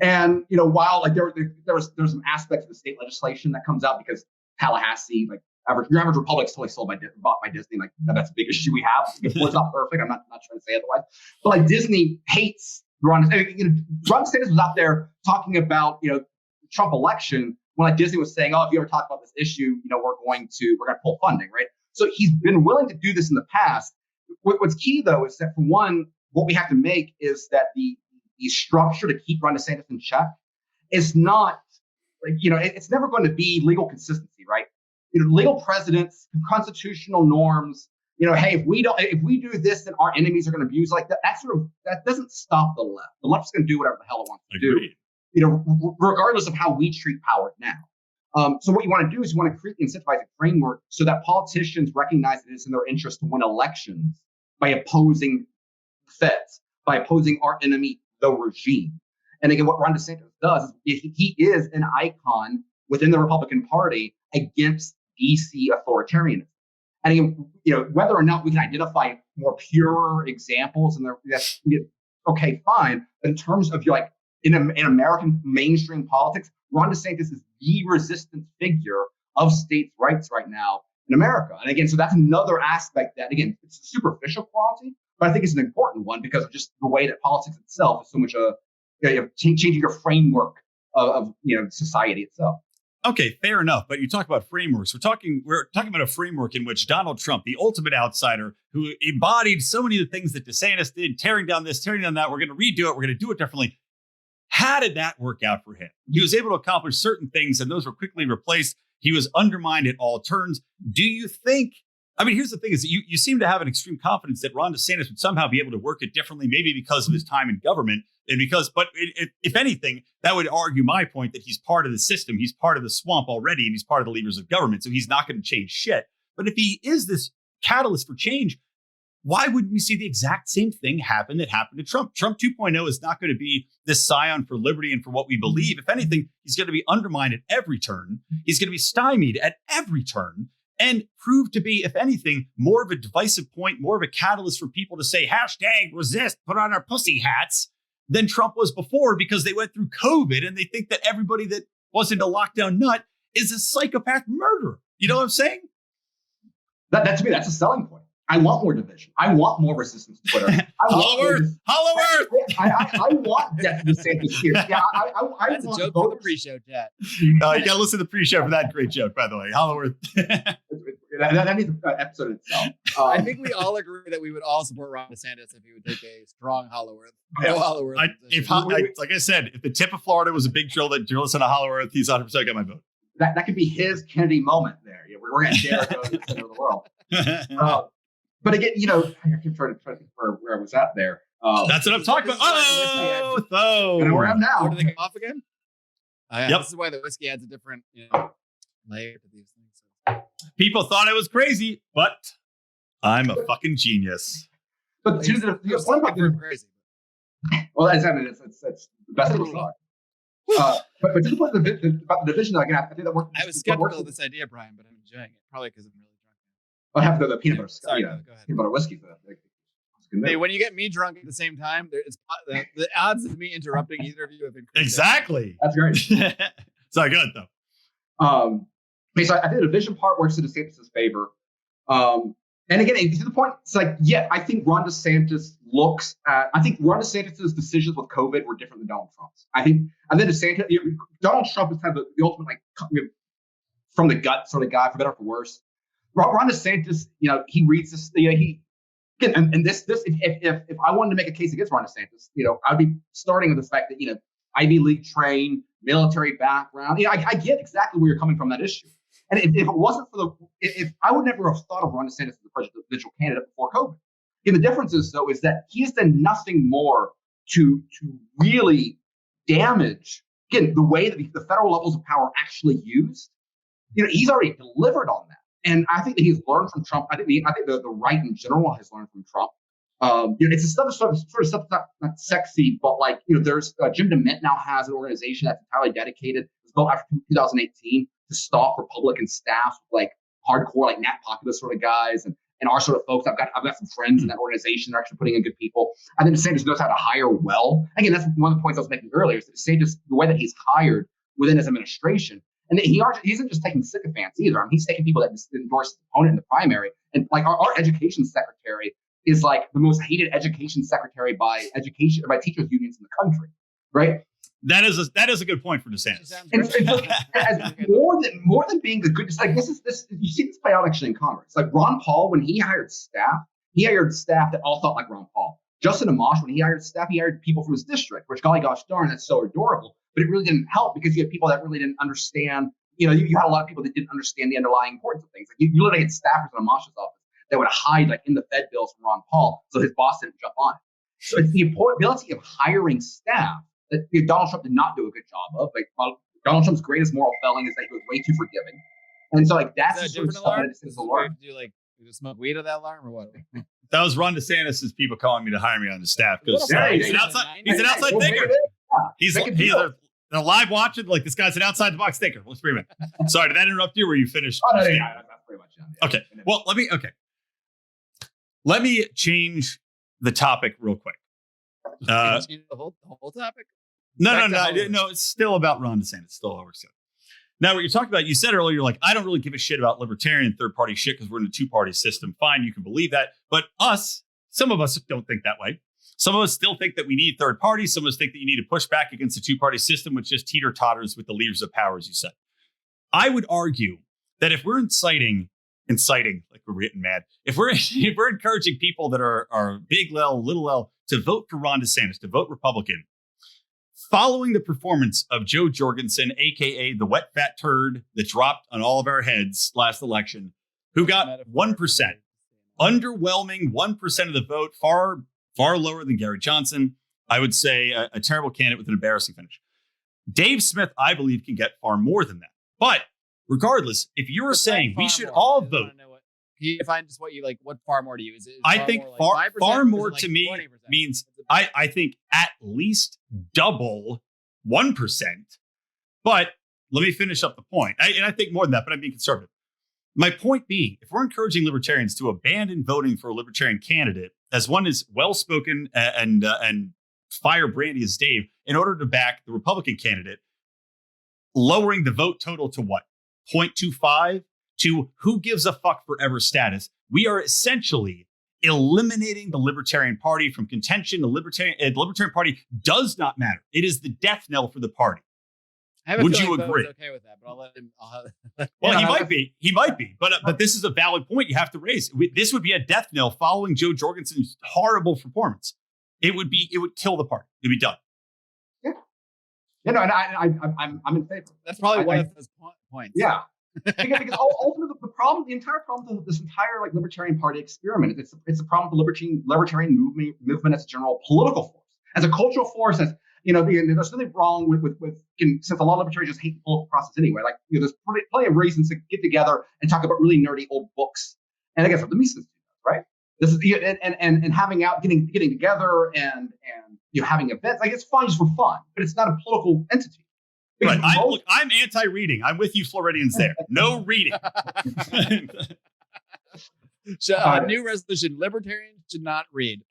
E: And while like there's some aspects of the state legislation that comes out because Tallahassee, like your average Republic's totally bought by Disney. Like that's a big issue we have. It's not perfect. I'm not trying to say otherwise. But like Disney hates Ron DeSantis was out there talking about Trump election when like Disney was saying, oh, if you ever talk about this issue, we're going to pull funding, right? So he's been willing to do this in the past. What's key though is that for one, what we have to make is that the structure to keep Ron DeSantis in check is not like, it's never going to be legal consistency, right? Legal precedents, constitutional norms, hey, if we do this, then our enemies are going to abuse like that. That doesn't stop the left. The left's going to do whatever the hell it wants to do, regardless of how we treat power now. So what you want to do is you want to create the incentivizing framework so that politicians recognize that it's in their interest to win elections by opposing feds, by opposing our enemy, the regime. And again, what Ron DeSantis does is he is an icon within the Republican Party against DC authoritarianism. And again, whether or not we can identify more pure examples, and that's okay, fine. But in terms of in American mainstream politics, Ron DeSantis is the resistant figure of states' rights right now in America. And again, so that's another aspect that, again, it's a superficial quality, but I think it's an important one because of just the way that politics itself is so much changing your framework of society itself.
D: Okay, fair enough. But you talk about frameworks. We're talking about a framework in which Donald Trump, the ultimate outsider, who embodied so many of the things that DeSantis did, tearing down this, tearing down that, we're going to redo it, we're going to do it differently. How did that work out for him? He was able to accomplish certain things, and those were quickly replaced. He was undermined at all turns. Do you think, here's the thing is that you seem to have an extreme confidence that Ron DeSantis would somehow be able to work it differently, maybe because of his time in government. And if anything, that would argue my point that he's part of the system. He's part of the swamp already, and he's part of the levers of government. So he's not going to change shit. But if he is this catalyst for change, why wouldn't we see the exact same thing happen that happened to Trump? Trump 2.0 is not going to be this scion for liberty and for what we believe. If anything, he's going to be undermined at every turn. He's going to be stymied at every turn and prove to be, if anything, more of a divisive point, more of a catalyst for people to say, #resist, put on our pussy hats, than Trump was before, because they went through COVID and they think that everybody that wasn't a lockdown nut is a psychopath murderer. You know what I'm saying?
E: That to me, that's a selling point. I want more division. I want more resistance to Twitter.
D: Hollow Earth!
E: I want Death DeSantis here. Yeah, I
F: that's
E: want
F: a joke for the pre-show, chat.
D: You got to listen to the pre-show for that great joke, by the way. Hollow Earth.
E: That needs an episode itself.
F: I think we all agree that we would all support Ron DeSantis if he would take a strong Hollow Earth. Hollow Earth
D: like I said, if the tip of Florida was a big drill that drills into Hollow Earth, he's 100% got my vote.
E: That could be his Kennedy moment there. We're going to dare go to the center of the world. But again, I keep trying to think where I was at there.
D: That's what I'm talking about.
E: And where I'm now.
F: Where do they come off again?
D: Yep.
F: This is why the whiskey adds a different layer to these things.
D: People thought I was crazy, but I'm a fucking genius.
E: But to the point about
F: crazy.
E: Well, it's the best of the song. But to the point about the division, again, I think that works.
F: I was skeptical of this idea, Brian, but I'm enjoying it. Probably because I'm really drunk.
E: I'll have the peanut butter.
F: Sorry, go ahead.
E: Peanut butter whiskey for that.
F: Hey, when you get me drunk at the same time, the odds of me interrupting either of you have increased.
D: Exactly.
E: That's great.
D: It's not good though.
E: So I think the division part works to DeSantis' favor. And And again, to the point, it's like, yeah, I think Ron DeSantis I think Ron DeSantis' decisions with COVID were different than Donald Trump's. I think Donald Trump is kind of the ultimate, like, from the gut sort of guy, for better or for worse. Ron DeSantis, he reads this, if I wanted to make a case against Ron DeSantis, I'd be starting with the fact that, Ivy League trained, military background. I get exactly where you're coming from that issue. And if it wasn't for if I would never have thought of Ron DeSantis as the presidential candidate before COVID. And the difference is, though, is that he has done nothing more to really damage, again, the way that the federal levels of power actually used. He's already delivered on that. And I think that he's learned from Trump. I think the right in general has learned from Trump. It's a sort of stuff that's not sexy, but like, there's Jim DeMint now has an organization that's entirely dedicated. It was built after 2018 to stop Republican staff, like hardcore, like Nat populist sort of guys, and our sort of folks. I've got some friends in that organization. They're actually putting in good people. I think DeSantis knows how to hire well. Again, that's one of the points I was making earlier. Is that DeSantis, the way that he's hired within his administration. And he isn't just taking sycophants either. I mean, he's taking people that endorse his opponent in the primary. And like our education secretary is like the most hated education secretary by teachers unions in the country, right?
D: That is a good point for DeSantis.
E: More than being the good, it's like this. You see this play out actually in Congress. Like Ron Paul, when he hired staff that all thought like Ron Paul. Justin Amash, when he hired staff, he hired people from his district, which, golly gosh darn, that's so adorable. But it really didn't help because you had people that really didn't understand. You had a lot of people that didn't understand the underlying importance of things. Like you literally had staffers in Amash's office that would hide like in the Fed bills from Ron Paul, so his boss didn't jump on it. So it's the ability of hiring staff that Donald Trump did not do a good job of. Like Donald Trump's greatest moral failing is that he was way too forgiving, and so like that's
F: a
E: the sort of
F: different
E: stuff
F: alarm.
E: that is alarm.
F: Do you smoke weed at that alarm or what?
D: That was Ron DeSantis' people calling me to hire me on the staff because
E: Yeah,
D: he's an outside thinker. He's either they're live watching, like this guy's an outside the box thinker. Let's bring him in. Sorry, did that interrupt you? Or were you finished?
E: Oh, no, that's pretty much done. Yeah.
D: Okay. Well, let me change the topic real quick.
F: The whole topic?
D: No. It's still about Ron DeSantis. Still over. Now, what you're talking about, you said earlier, you're like, I don't really give a shit about libertarian and third-party shit because we're in a two-party system. Fine, you can believe that. But some of us don't think that way. Some of us still think that we need third parties. Some of us think that you need to push back against the two-party system, which just teeter-totters with the levers of power, as you said. I would argue that if we're inciting, like we're getting mad, if we're encouraging people that are big L, little L, to vote for Ron DeSantis, to vote Republican, following the performance of Joe Jorgensen, a.k.a. the wet fat turd that dropped on all of our heads last election, who got 1%, underwhelming 1% of the vote, far lower than Gary Johnson. I would say a terrible candidate with an embarrassing finish. Dave Smith, I believe, can get far more than that. But regardless, if you're saying we should all vote,
F: can you define just what you like? What far more to you is it?
D: I think far more to me means I think at least double 1%. But let me finish up the point. And I think more than that, but I'm being conservative. My point being, if we're encouraging libertarians to abandon voting for a libertarian candidate, as one is well-spoken and firebrandy as Dave, in order to back the Republican candidate, lowering the vote total to what? 0.25 to who gives a fuck forever status. We are essentially eliminating the Libertarian Party from contention. The Libertarian Party does not matter. It is the death knell for the party. Would you agree?
F: Okay with that, but I'll let him.
D: Well, he might be. He might be. But this is a valid point you have to raise. This would be a death knell following Joe Jorgensen's horrible performance. It would kill the party. It'd be done.
E: And I'm in favor.
F: That's probably one of those points.
E: Yeah. because ultimately the entire problem of this entire like Libertarian Party experiment, it's a problem with the Libertarian movement as a general political force, as a cultural force. As there's nothing wrong with since a lot of libertarians just hate the political process anyway. Like there's plenty of reasons to get together and talk about really nerdy old books. And I guess what the Mises do, right? This is and having out getting together and having events. Like it's fun just for fun, but it's not a political entity.
D: Right. I'm anti-reading. I'm with you Floridians there. No reading.
F: New resolution: Libertarians should not read.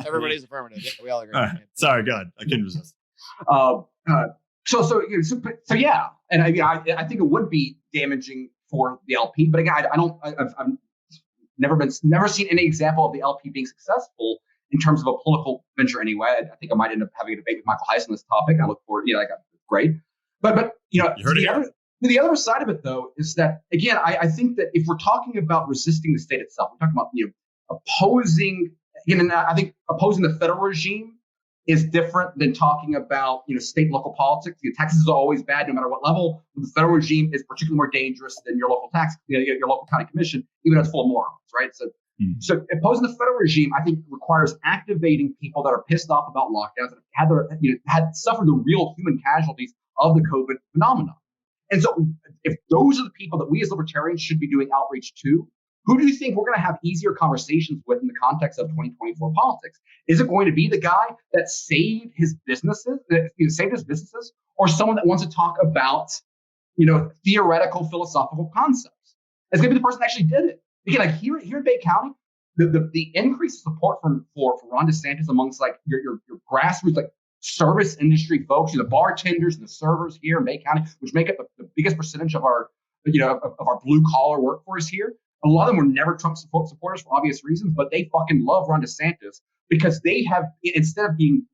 F: Everybody's affirmative. Yeah, we all agree.
D: Sorry, God, I couldn't resist.
E: So yeah, and I mean, I think it would be damaging for the LP, but again, never seen any example of the LP being successful in terms of a political venture anyway. I think I might end up having a debate with Michael Heiss on this topic. I look forward, great. But
D: you heard it.
E: The other side of it, though, is that, again, I think that if we're talking about resisting the state itself, we're talking about opposing, and I think opposing the federal regime is different than talking about state and local politics. Texas is always bad, no matter what level. But the federal regime is particularly more dangerous than your local your local county commission, even though it's full of morons, right? So opposing the federal regime, I think, requires activating people that are pissed off about lockdowns and had suffered the real human casualties of the COVID phenomenon. And so, if those are the people that we as libertarians should be doing outreach to, who do you think we're going to have easier conversations with in the context of 2024 politics? Is it going to be the guy that saved his businesses, or someone that wants to talk about, theoretical philosophical concepts? It's going to be the person that actually did it. Again, like here in Bay County, the increased support for Ron DeSantis amongst like your grassroots like service industry folks, the bartenders and the servers here in Bay County, which make up the biggest percentage of our of our blue collar workforce here. A lot of them were never Trump supporters for obvious reasons, but they fucking love Ron DeSantis because they have, instead of being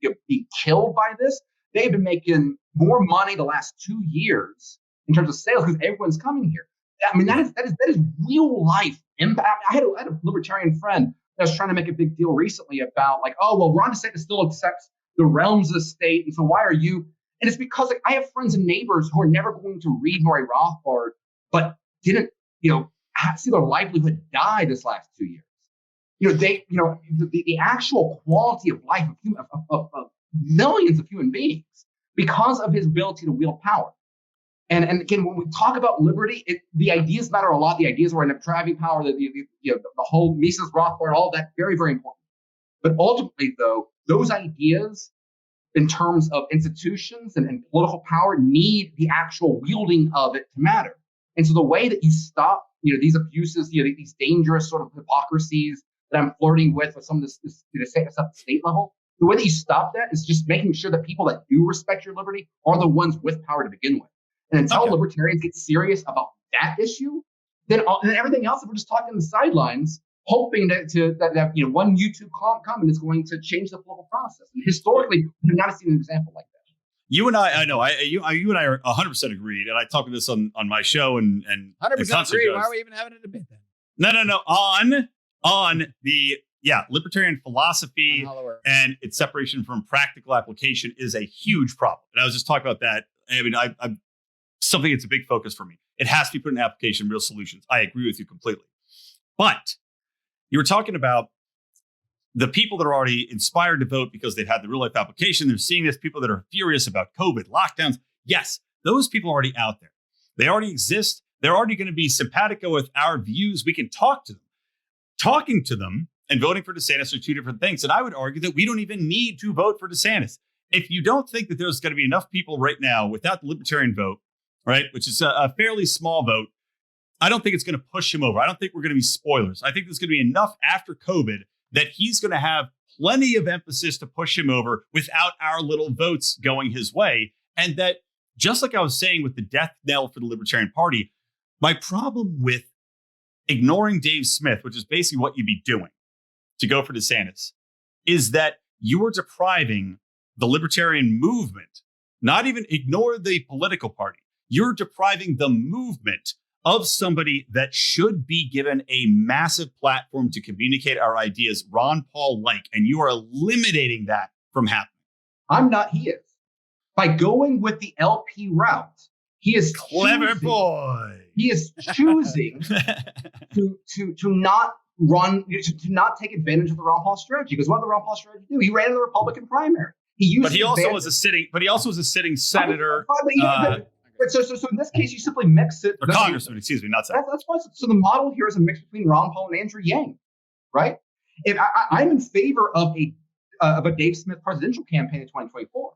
E: killed by this, they've been making more money the last 2 years in terms of sales because everyone's coming here. I mean, that is real life impact. I had a libertarian friend that was trying to make a big deal recently about like, oh, well, Ron DeSantis still accepts the realms of the state, and so why are you? And it's because like I have friends and neighbors who are never going to read Murray Rothbard, but didn't see their livelihood die this last 2 years. The actual quality of life of millions of human beings because of his ability to wield power. And again, when we talk about liberty, the ideas matter a lot. The ideas were in driving power, the whole Mises, Rothbard, all that, very, very important. But ultimately, though, those ideas in terms of institutions and political power need the actual wielding of it to matter. And so the way that you stop, these abuses, these dangerous sort of hypocrisies that I'm flirting with some of this stuff at the state level, the way that you stop that is just making sure that people that do respect your liberty are the ones with power to begin with. And until libertarians get serious about that issue, then everything else, if we're just talking on the sidelines, hoping that one YouTube comment is going to change the political process. And historically, we've not seen an example like that.
D: You and I know, you and I are 100% agreed, and I talk about this on my show and
F: 100% agreed. Why are we even having a debate then?
D: No. On the libertarian philosophy and its separation from practical application is a huge problem. And I was just talking about that. I mean, I something that's a big focus for me. It has to be put in application, real solutions. I agree with you completely. But you were talking about the people that are already inspired to vote because they've had the real life application. They're seeing this, people that are furious about COVID, lockdowns. Yes, those people are already out there. They already exist. They're already going to be simpatico with our views. We can talk to them. Talking to them and voting for DeSantis are two different things. And I would argue that we don't even need to vote for DeSantis. If you don't think that there's going to be enough people right now without the libertarian vote, right, which is a fairly small vote, I don't think it's going to push him over. I don't think we're going to be spoilers. I think there's going to be enough after COVID that he's going to have plenty of emphasis to push him over without our little votes going his way. And that, just like I was saying with the death knell for the Libertarian Party, my problem with ignoring Dave Smith, which is basically what you'd be doing to go for DeSantis, is that you are depriving the libertarian movement, not even ignore the political party. You're depriving the movement of somebody that should be given a massive platform to communicate our ideas, Ron Paul-like, and you are eliminating that from happening.
E: I'm not. He is. By going with the LP route, he is
D: clever boy.
E: He is choosing to not run, to not take advantage of the Ron Paul strategy. Because what did the Ron Paul strategy do? He ran in the Republican primary.
D: But he also was a sitting senator.
E: So in this case, you simply mix it.
D: Or congressman, excuse me, not senator.
E: That's why. So the model here is a mix between Ron Paul and Andrew Yang, right? If I'm in favor of a Dave Smith presidential campaign in 2024.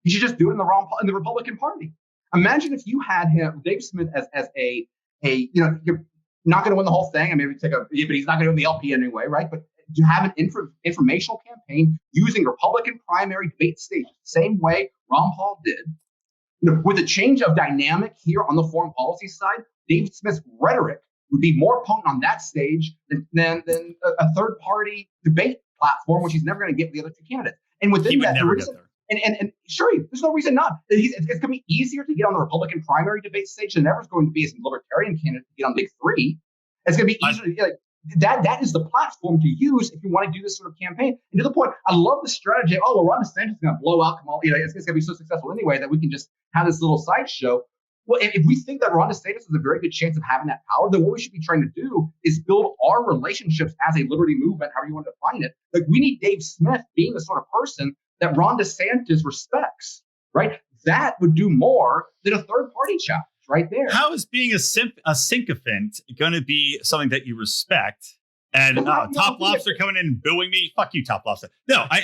E: He should just do it in the Republican Party. Imagine if you had Dave Smith as a you're not going to win the whole thing. I mean, but he's not going to win the LP anyway, right? But to have an informational campaign using Republican primary debate stage, the same way Ron Paul did. With a change of dynamic here on the foreign policy side, Dave Smith's rhetoric would be more potent on that stage than a third party debate platform, which he's never going to get with the other two candidates. And within
D: He would
E: that,
D: never
E: there
D: get there.
E: and sure, there's no reason not. It's going to be easier to get on the Republican primary debate stage than ever it's going to be as a Libertarian candidate to get on Big Three. It's going to be easier. Like that is the platform to use if you want to do this sort of campaign. And to the point, I love the strategy. Oh, well, Ron DeSantis is going to blow out Kamala. It's going to be so successful anyway that we can just have this little sideshow. Well, if we think that Ron DeSantis has a very good chance of having that power, then what we should be trying to do is build our relationships as a liberty movement, however you want to define it. Like we need Dave Smith being the sort of person that Ron DeSantis respects, right? That would do more than a third party challenge right there.
D: How is being a sycophant going to be something that you respect? And Top Lobster coming in and booing me. Fuck you, Top Lobster. No, I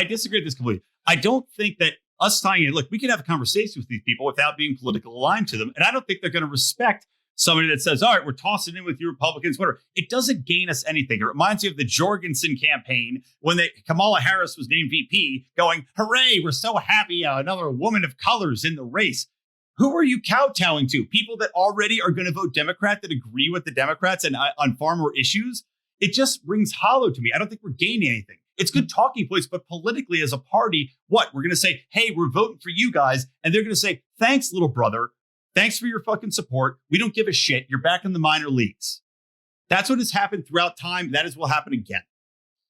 D: disagree with this completely. I don't think that us tying in, look, we can have a conversation with these people without being politically aligned to them. And I don't think they're going to respect somebody that says, all right, we're tossing in with you Republicans, whatever. It doesn't gain us anything. It reminds you of the Jorgensen campaign when Kamala Harris was named VP going, hooray, we're so happy. Another woman of color's in the race. Who are you kowtowing to? People that already are going to vote Democrat, that agree with the Democrats and on far more issues? It just rings hollow to me. I don't think we're gaining anything. It's good talking points, but politically as a party, what? We're going to say, hey, we're voting for you guys. And they're going to say, thanks, little brother. Thanks for your fucking support. We don't give a shit. You're back in the minor leagues. That's what has happened throughout time. That is what will happen again.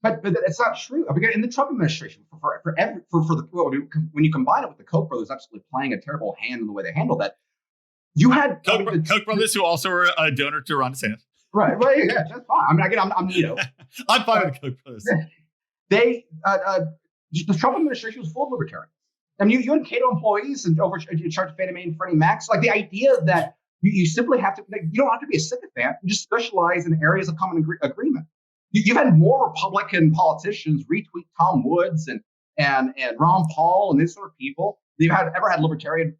E: But it's not true. In the Trump administration, when you combine it with the Koch brothers absolutely playing a terrible hand in the way they handled that, you had
D: Koch brothers who also were a donor to Ron DeSantis.
E: Right, yeah, that's fine. I mean, I'm Nito.
D: I'm fine with the Koch brothers.
E: The Trump administration was full of libertarians. I mean, you had Cato employees and in charge of Fannie Mae and Freddie Mac. So, like the idea that you simply have to, you don't have to be a sycophant. You just specialize in areas of common agreement. You've had more Republican politicians retweet Tom Woods and Ron Paul and these sort of people. You've ever had libertarian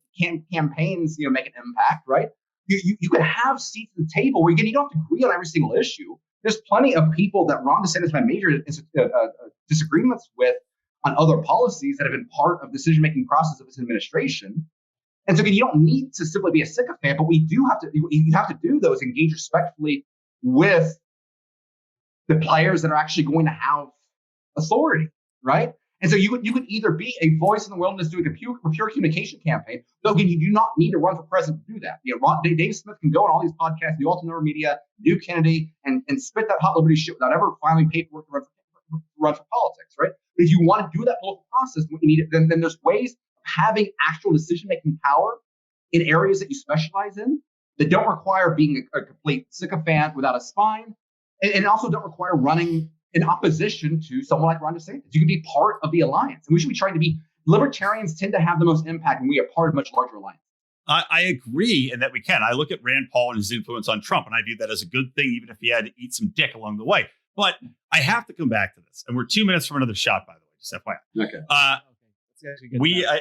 E: campaigns, make an impact, right? You could have seats at the table where you don't have to agree on every single issue. There's plenty of people that Ron DeSantis had major disagreements with on other policies that have been part of the decision-making process of his administration. And so again, you don't need to simply be a sycophant, but you have to do those, engage respectfully with the players that are actually going to have authority, right? And so you could either be a voice in the wilderness doing a pure communication campaign, though again, you do not need to run for president to do that. Dave Smith can go on all these podcasts, the alternate media, do Kennedy, and spit that hot liberty shit without ever filing paperwork to run for politics, right? But if you want to do that political process, what you need, then there's ways of having actual decision-making power in areas that you specialize in that don't require being a complete sycophant without a spine, and also don't require running in opposition to someone like Ron DeSantis. You can be part of the alliance. And we should be trying to be, libertarians tend to have the most impact when we are part of a much larger alliance.
D: I agree in that we can. I look at Rand Paul and his influence on Trump, and I view that as a good thing, even if he had to eat some dick along the way. But I have to come back to this. And we're 2 minutes from another shot, by the way, just FYI.
E: Okay.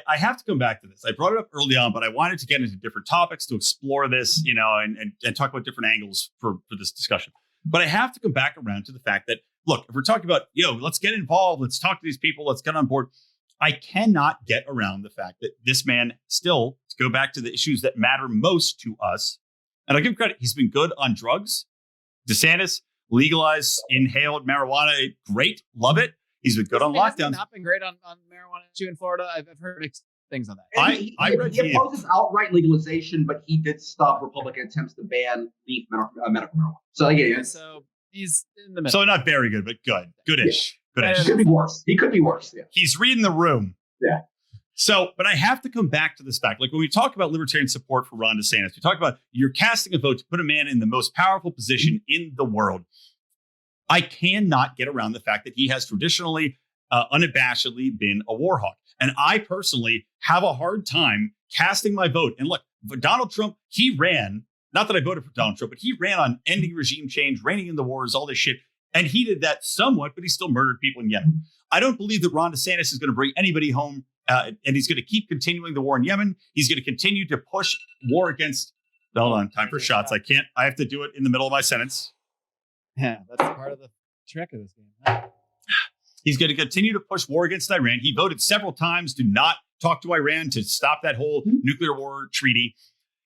D: I have to come back to this. I brought it up early on, but I wanted to get into different topics to explore this, and talk about different angles for this discussion. But I have to come back around to the fact that, look, if we're talking about, let's get involved, let's talk to these people, let's get on board. I cannot get around the fact that this man still, to go back to the issues that matter most to us, and I'll give him credit, he's been good on drugs. DeSantis legalized inhaled marijuana. Great. Love it. He's been good on lockdowns.
F: Not been great on marijuana issue in Florida. I've heard mixed things on that.
E: He opposes outright legalization, but he did stop Republican attempts to ban leaf medical marijuana.
F: So he's in the middle.
D: So not very good, but good. Goodish.
E: Yeah. He could be worse. Yeah.
D: He's reading the room.
E: Yeah.
D: So, but I have to come back to this fact. Like when we talk about libertarian support for Ron DeSantis, we talk about you're casting a vote to put a man in the most powerful position in the world. I cannot get around the fact that he has traditionally, unabashedly been a war hawk. And I personally have a hard time casting my vote. And look, Donald Trump, he ran, not that I voted for Donald Trump, but he ran on ending regime change, reining in the wars, all this shit. And he did that somewhat, but he still murdered people in Yemen. I don't believe that Ron DeSantis is going to bring anybody home, and he's going to keep continuing the war in Yemen. He's going to continue to push war against, hold on, time for shots. I have to do it in the middle of my sentence.
F: Yeah, that's part of the trick of this game. Huh?
D: He's going to continue to push war against Iran. He voted several times to not talk to Iran, to stop that whole nuclear war treaty.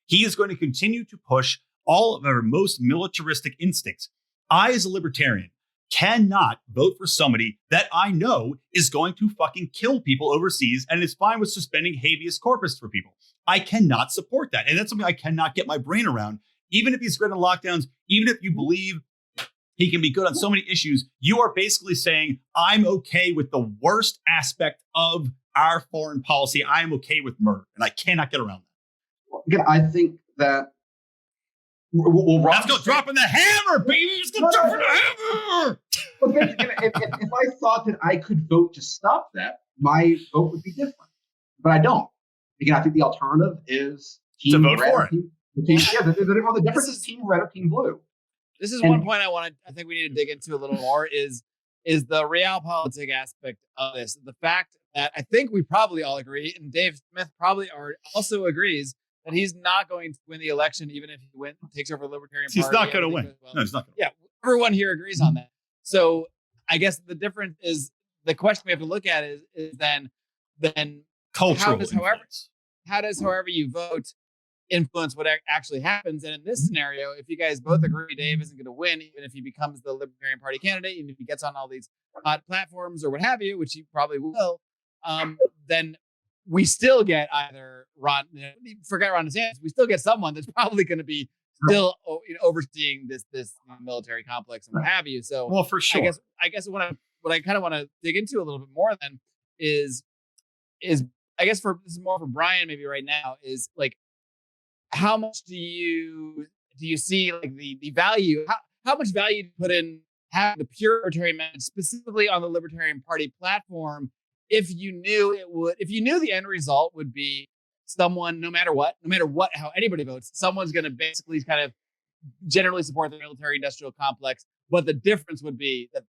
D: He is going to continue to push all of our most militaristic instincts. I, as a libertarian, cannot vote for somebody that I know is going to fucking kill people overseas and is fine with suspending habeas corpus for people. I cannot support that. And that's something I cannot get my brain around. Even if he's good on lockdowns, even if you believe he can be good on so many issues, you are basically saying, I'm okay with the worst aspect of our foreign policy. I am okay with murder. And I cannot get around that.
E: Again, I think that
D: let's go dropping the hammer, baby. Let's go dropping the hammer.
E: If I thought that I could vote to stop that, my vote would be different. But I don't. Again, I think the alternative is
D: to vote for it.
E: The difference is team red or team blue.
F: This is one point I think we need to dig into a little more is the realpolitik aspect of this. The fact that I think we probably all agree, and Dave Smith probably also agrees, that he's not going to win the election, even if he takes over the Libertarian Party.
D: He's not going to win. No, he's not going to
F: win. Yeah, everyone here agrees on that. So I guess the difference is, the question we have to look at is then
D: cultural
F: how does however you vote influence what actually happens? And in this scenario, if you guys both agree Dave isn't going to win, even if he becomes the Libertarian Party candidate, even if he gets on all these hot platforms or what have you, which he probably will, then we still get either forget Ron DeSantis, we still get someone that's probably going to be still overseeing this military complex and what have you. So,
D: well, for sure,
F: I guess what I kind of want to dig into a little bit more then is I guess this is more for Brian maybe right now, is like, how much do you see like the value? How much value to put in having the pure libertarian message specifically on the Libertarian Party platform? If you knew the end result would be someone, no matter what, how anybody votes, someone's going to basically kind of generally support the military industrial complex, but the difference would be that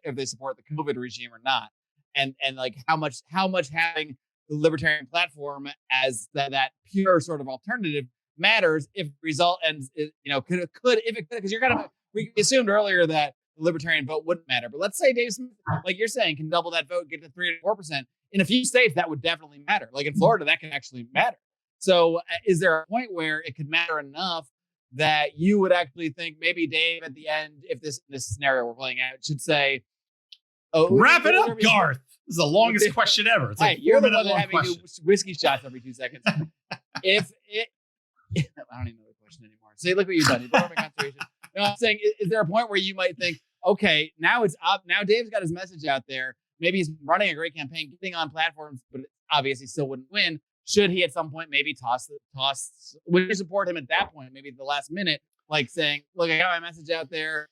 F: if they support the COVID regime or not, and like how much having the libertarian platform as that pure sort of alternative matters if the result ends, because we assumed earlier that the libertarian vote wouldn't matter. But let's say Dave Smith, like you're saying, can double that vote, get to 3 to 4%. In a few states, that would definitely matter. Like in Florida, that can actually matter. So is there a point where it could matter enough that you would actually think maybe Dave at the end, if this scenario we're playing out, should say,
B: wrap it up, Garth. This is the longest question ever. It's like
F: you're the one that having do whiskey shots every 2 seconds. I don't even know the question anymore. See, look what you've done. You brought up my concentration. No, I'm saying, is there a point where you might think, okay, now it's up. Now Dave's got his message out there. Maybe he's running a great campaign, getting on platforms, but obviously still wouldn't win. Should he at some point maybe toss? Would you support him at that point? Maybe at the last minute, like saying, "Look, I got my message out there.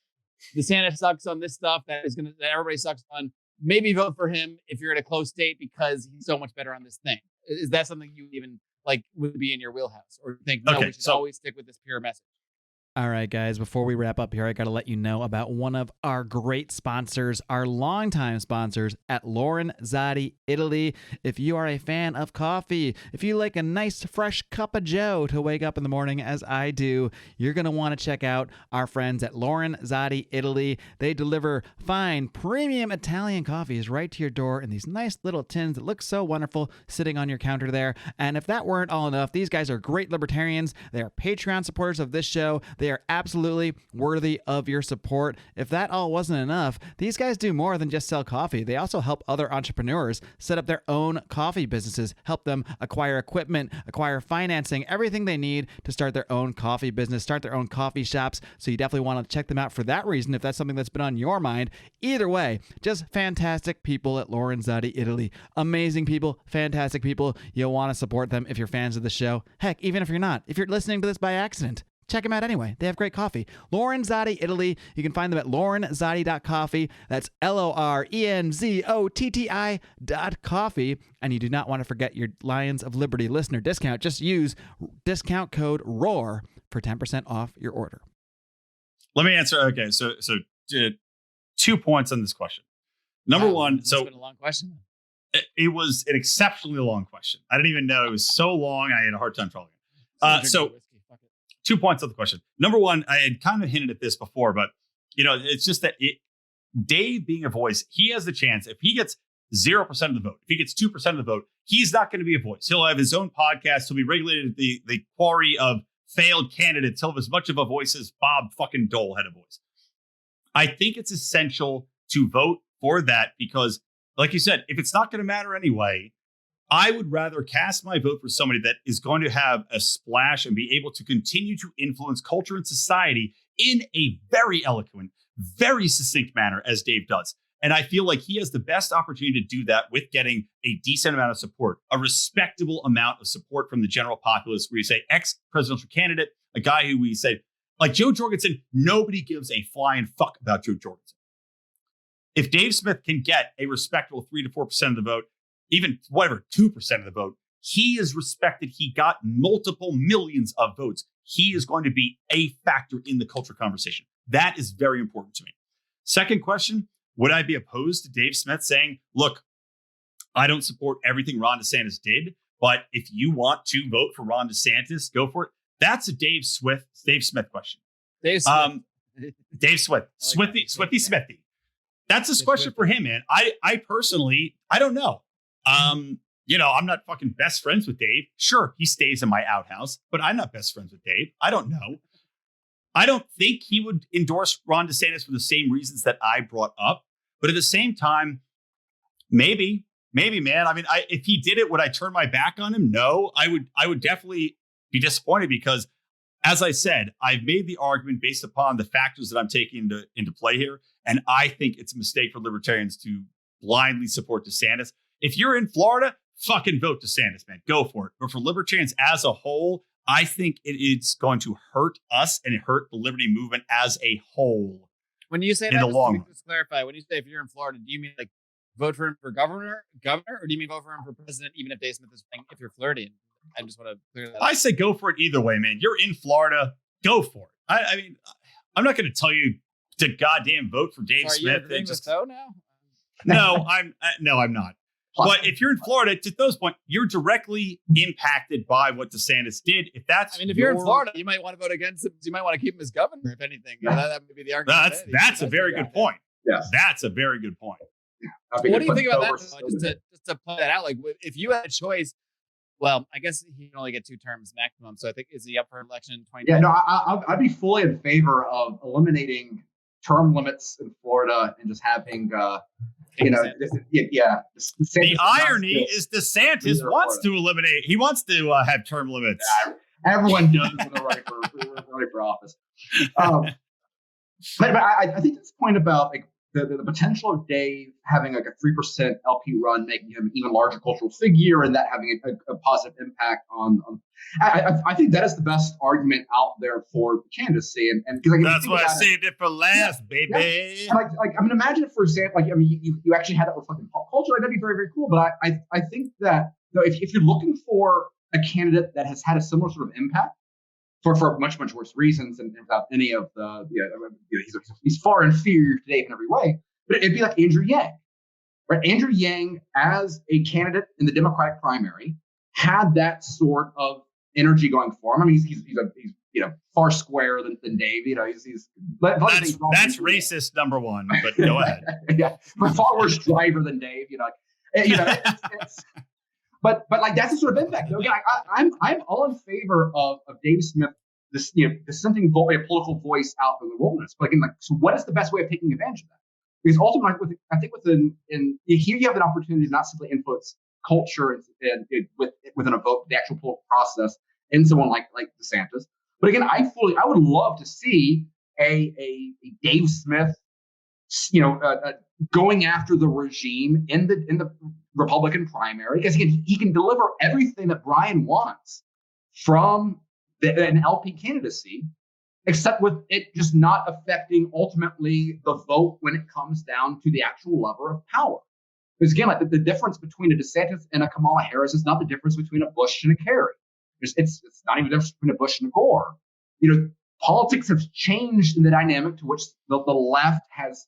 F: DeSantis sucks on this stuff that everybody sucks on. Maybe vote for him if you're in a close state because he's so much better on this thing." Is that something you even like would be in your wheelhouse, or think no, we should always stick with this pure message?
A: All right, guys, before we wrap up here, I got to let you know about one of our great sponsors, our longtime sponsors at Lorenzotti, Italy. If you are a fan of coffee, if you like a nice fresh cup of joe to wake up in the morning as I do, you're going to want to check out our friends at Lorenzotti, Italy. They deliver fine, premium Italian coffees right to your door in these nice little tins that look so wonderful sitting on your counter there. And if that weren't all enough, these guys are great libertarians. They are Patreon supporters of this show. They are absolutely worthy of your support. If that all wasn't enough, these guys do more than just sell coffee. They also help other entrepreneurs set up their own coffee businesses, help them acquire equipment, acquire financing, everything they need to start their own coffee business, start their own coffee shops. So you definitely want to check them out for that reason if that's something that's been on your mind. Either way, just fantastic people at Lorenzotti, Italy. Amazing people, fantastic people. You'll want to support them if you're fans of the show. Heck, even if you're not, if you're listening to this by accident, check them out anyway. They have great coffee. Lorenzotti, Italy. You can find them at lorenzotti.coffee. That's LORENZOTTI.coffee. And you do not want to forget your Lions of Liberty listener discount. Just use discount code ROAR for 10% off your order.
D: Let me answer. Okay, so 2 points on this question. Number one,
F: so it's been a long question.
D: It was an exceptionally long question. I didn't even know it was so long. I had a hard time following it. So 2 points on the question. Number one, I had kind of hinted at this before, but it's just that Dave being a voice, he has the chance. If he gets 0% of the vote, if he gets 2% of the vote, he's not going to be a voice. He'll have his own podcast. He'll be regulated at the quarry of failed candidates. He'll have as much of a voice as Bob fucking Dole had a voice. I think it's essential to vote for that because, like you said, if it's not going to matter anyway, I would rather cast my vote for somebody that is going to have a splash and be able to continue to influence culture and society in a very eloquent, very succinct manner as Dave does. And I feel like he has the best opportunity to do that with getting a decent amount of support, a respectable amount of support from the general populace, where you say ex-presidential candidate, a guy who we say, like Joe Jorgensen, nobody gives a flying fuck about Joe Jorgensen. If Dave Smith can get a respectable 3 to 4% of the vote, even whatever, 2% of the vote, he is respected. He got multiple millions of votes. He is going to be a factor in the culture conversation. That is very important to me. Second question, would I be opposed to Dave Smith saying, look, I don't support everything Ron DeSantis did, but if you want to vote for Ron DeSantis, go for it. That's a Dave Smith question.
F: Dave Smith.
D: Dave Smith. Swifty Smithy. That's a question for him, man. I personally, I don't know. I'm not fucking best friends with Dave. Sure, he stays in my outhouse, but I'm not best friends with Dave. I don't know. I don't think he would endorse Ron DeSantis for the same reasons that I brought up. But at the same time, maybe, man. I mean, if he did it, would I turn my back on him? No, I would definitely be disappointed because, as I said, I've made the argument based upon the factors that I'm taking into play here. And I think it's a mistake for libertarians to blindly support DeSantis. If you're in Florida, fucking vote DeSantis, man. Go for it. But for libertarians as a whole, I think it's going to hurt us and hurt the liberty movement as a whole.
F: When you say
D: in
F: that,
D: the long run.
F: just clarify. When you say if you're in Florida, do you mean like vote for him for governor, or do you mean vote for him for president, even if Dave Smith is playing, if you're Floridian? I just want to clear that up.
D: I say go for it either way, man. You're in Florida, go for it. I mean, I'm not going to tell you to goddamn vote for Dave
F: Are
D: Smith.
F: you agreeing with so now?
D: No, I'm not. But if you're in Florida, to those point, you're directly impacted by what DeSantis did. If
F: you're in Florida, you might want to vote against him. You might want to keep him as governor, if anything. That would be the argument.
D: That's a very good point.
E: Yes.
D: That's a very good point.
F: What do you think about that? Just to play that out, like if you had a choice, well, I guess he can only get 2 terms maximum. So I think, is he up for election in 2020?
E: Yeah, no, I'd be fully in favor of eliminating term limits in Florida and just having, the
D: irony is DeSantis wants to eliminate. He wants to have term limits.
E: Yeah, everyone does when they're running for office. But I think this point about like the potential of Dave having like a 3% LP run, making him an even larger cultural figure, and that having a positive impact on I think that is the best argument out there for the candidacy, and because
D: that's why I saved it for last, baby.
E: Yeah. Like I mean, imagine for example, like I mean, you actually had that with fucking pop culture, like, that'd be very, very cool. But I think that if you're looking for a candidate that has had a similar sort of impact for much, much worse reasons, and without any of he's far inferior to Dave in every way, but it'd be like Andrew Yang, right? Andrew Yang, as a candidate in the Democratic primary, had that sort of energy going for him. I mean, he's far squarer than Dave.
D: That's racist, number one. But go ahead.
E: Yeah, but far worse driver than Dave. But like that's the sort of impact. Again, I'm all in favor of Dave Smith, dissenting a political voice out in the wilderness. But again, so what is the best way of taking advantage of that? Because ultimately, I think here you have an opportunity to not simply influence culture and within a vote, the actual political process, in someone like DeSantis. But again, I would love to see a Dave Smith, going after the regime in the Republican primary, because he can deliver everything that Brian wants from an LP candidacy, except with it just not affecting ultimately the vote when it comes down to the actual lever of power. Because again, like the difference between a DeSantis and a Kamala Harris is not the difference between a Bush and a Kerry. It's not even the difference between a Bush and a Gore. Politics have changed in the dynamic to which the left has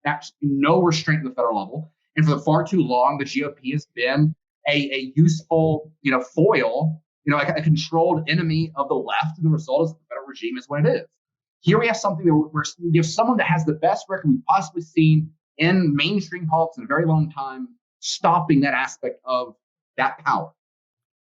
E: absolutely no restraint at the federal level, and for far too long, the GOP has been a useful, foil, like a controlled enemy of the left, and the result is the federal regime is what it is. Here we have something where you have someone that has the best record we've possibly seen in mainstream politics in a very long time, stopping that aspect of that power.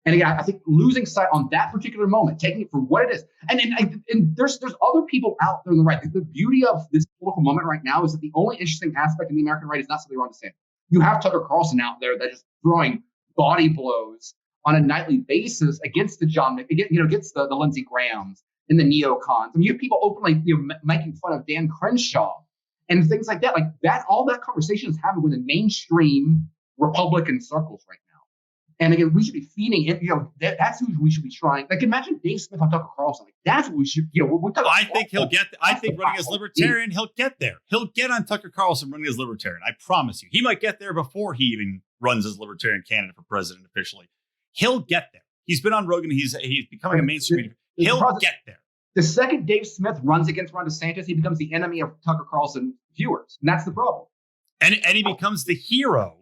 E: And again, I think losing sight on that particular moment, taking it for what it is, and there's other people out there on the right. The beauty of this political moment right now is that the only interesting aspect of the American right is not simply Ron DeSantis. You have Tucker Carlson out there that is throwing body blows on a nightly basis against the against the Lindsey Grahams and the neocons. I mean, you have people openly making fun of Dan Crenshaw and things like that. Like that, all that conversation is happening within mainstream Republican circles right now. And again, we should be feeding it. That's who we should be trying. Like, imagine Dave Smith on Tucker Carlson. Like, that's what we should.
D: I think he'll get. I think running as Libertarian, he'll get there. He'll get on Tucker Carlson running as Libertarian. I promise you. He might get there before he even runs as Libertarian candidate for president officially. He'll get there. He's been on Rogan. He's becoming a mainstream. He'll get there.
E: The second Dave Smith runs against Ron DeSantis, he becomes the enemy of Tucker Carlson viewers, and that's the problem.
D: And he becomes the hero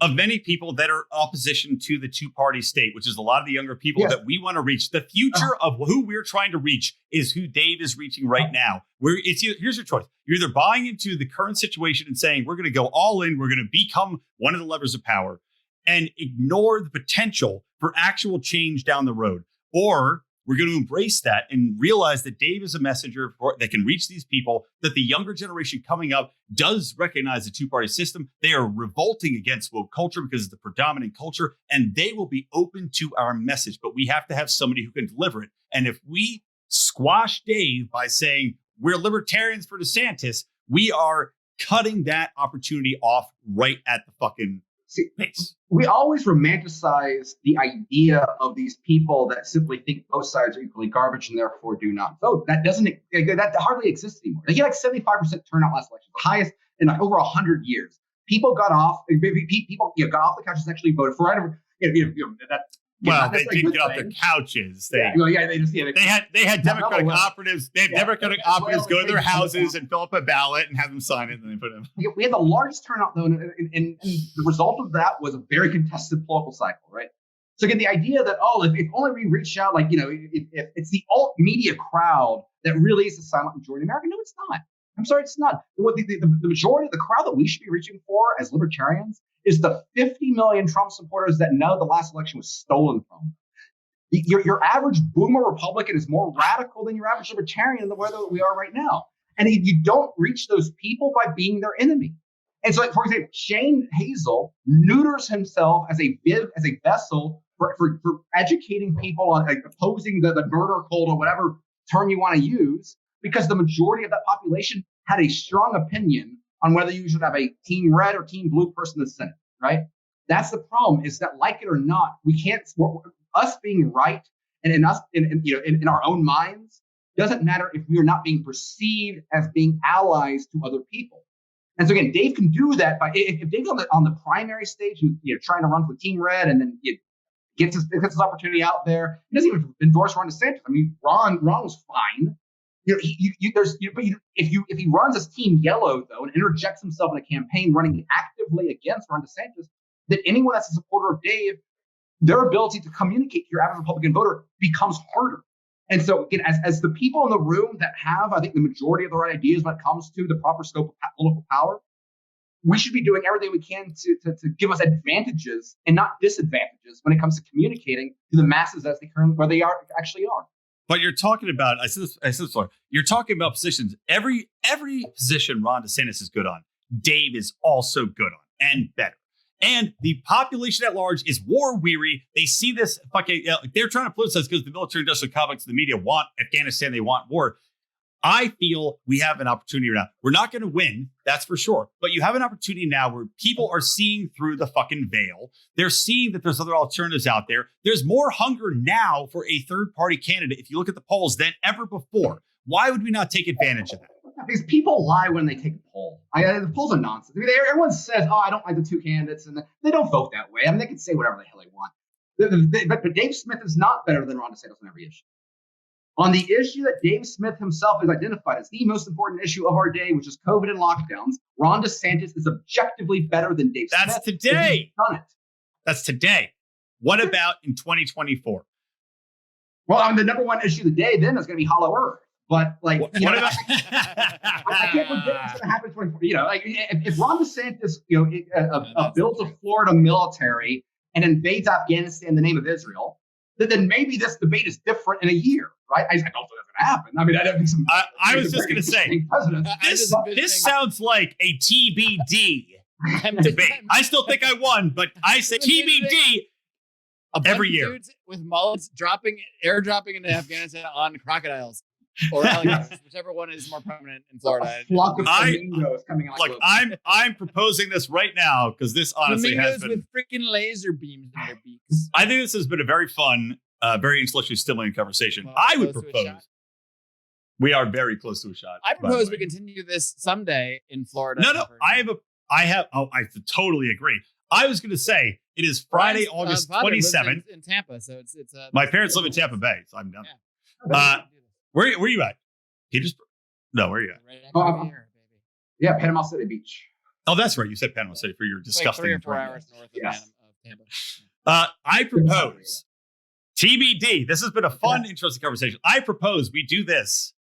D: of many people that are opposition to the two-party state, which is a lot of the younger people that we want to reach. The future of who we're trying to reach is who Dave is reaching right now. Here's your choice. You're either buying into the current situation and saying, we're going to go all in, we're going to become one of the levers of power and ignore the potential for actual change down the road. Or we're going to embrace that and realize that Dave is a messenger that can reach these people, that the younger generation coming up does recognize the two-party system. They are revolting against woke culture because it's the predominant culture, and they will be open to our message. But we have to have somebody who can deliver it. And if we squash Dave by saying we're libertarians for DeSantis, we are cutting that opportunity off right at the fucking face.
E: We always romanticize the idea of these people that simply think both sides are equally garbage and therefore do not vote. That hardly exists anymore. They get like 75% turnout last election, the highest in like over 100 years. People got off. People got off the couches and actually voted for whatever.
D: They didn't get off their couches. They had Democratic operatives. They had Democratic operatives go to their houses and fill up a ballot and have them sign it, and then they put them.
E: We had the largest turnout though, and the result of that was a very contested political cycle, right? So again, the idea that if only we reach out, if it's the alt media crowd that really is the silent majority of America. No, it's not. I'm sorry, it's not. The majority of the crowd that we should be reaching for as libertarians is the 50 million Trump supporters that know the last election was stolen from them. Your average boomer Republican is more radical than your average libertarian in the way that we are right now. And you don't reach those people by being their enemy. And so, for example, Shane Hazel neuters himself as a vessel for educating people on opposing the murder cult or whatever term you want to use, because the majority of that population had a strong opinion on whether you should have a team red or team blue person in the Senate, right? That's the problem, is that, like it or not, we can't, us being right and in our own minds doesn't matter if we are not being perceived as being allies to other people. And so again, Dave can do that by, if Dave's on the primary stage, trying to run for team red and then gets his opportunity out there, he doesn't even endorse Ron DeSantis. I mean, Ron was fine. If he runs as Team Yellow though and interjects himself in a campaign running actively against Ron DeSantis, then anyone that's a supporter of Dave, their ability to communicate to your average Republican voter becomes harder. And so again, as the people in the room that have, I think, the majority of the right ideas when it comes to the proper scope of political power, we should be doing everything we can to give us advantages and not disadvantages when it comes to communicating to the masses as they currently where they actually are.
D: But you're talking about, I said this before, you're talking about positions. Every position Ron DeSantis is good on, Dave is also good on and better. And the population at large is war weary. They see this fucking, they're trying to politicize because the military industrial complex and the media want Afghanistan. They want war. I feel we have an opportunity now. We're not going to win, that's for sure. But you have an opportunity now where people are seeing through the fucking veil. They're seeing that there's other alternatives out there. There's more hunger now for a third party candidate, if you look at the polls, than ever before. Why would we not take advantage of that?
E: Because people lie when they take a poll. The polls are nonsense. I mean, everyone says, I don't like the two candidates, and they don't vote that way. I mean, they can say whatever the hell they want. But Dave Smith is not better than Ron DeSantis on every issue. On the issue that Dave Smith himself has identified as the most important issue of our day, which is COVID and lockdowns, Ron DeSantis is objectively better than Dave Smith.
D: That's today.
E: Done it.
D: That's today. What about in 2024?
E: Well, the number one issue of the day then is going to be Hollow Earth. But I can't predict what's going to happen in 2024. If Ron DeSantis, builds a Florida military and invades Afghanistan in the name of Israel, then maybe this debate is different in a year, right? I don't think that's going to happen. I mean, I don't think some.
D: I was just going to say, this sounds like a TBD debate. I still think I won, but I say TBD every year.
F: Dudes with mullets airdropping into Afghanistan on crocodiles or alligators, whichever one is more prominent in Florida.
E: A flock of flamingos coming out.
D: Look, I'm proposing this right now because this honestly has been
F: with freaking laser beams in their beaks.
D: I think this has been a very fun, very intellectually stimulating conversation.
F: Well,
D: I would
F: close to a
D: propose.
F: shot.
D: We are very close to a shot.
F: I
D: by the
F: propose
D: way.
F: we continue this someday in Florida.
D: No, I totally agree. I was going to say it is Friday, August 27th.
F: In Tampa, so it's
D: My parents live in Tampa Bay, so I'm down.
F: Yeah.
D: Where you at? No, where are you at?
F: Right after here, baby.
E: Yeah, Panama City Beach.
D: Oh, that's right. You said Panama City for your
F: Like
D: disgusting.
F: 3 or 4
D: drink.
F: hours north of
E: Yes.
F: Tampa.
D: I propose TBD. This has been a fun, interesting conversation. I propose we do this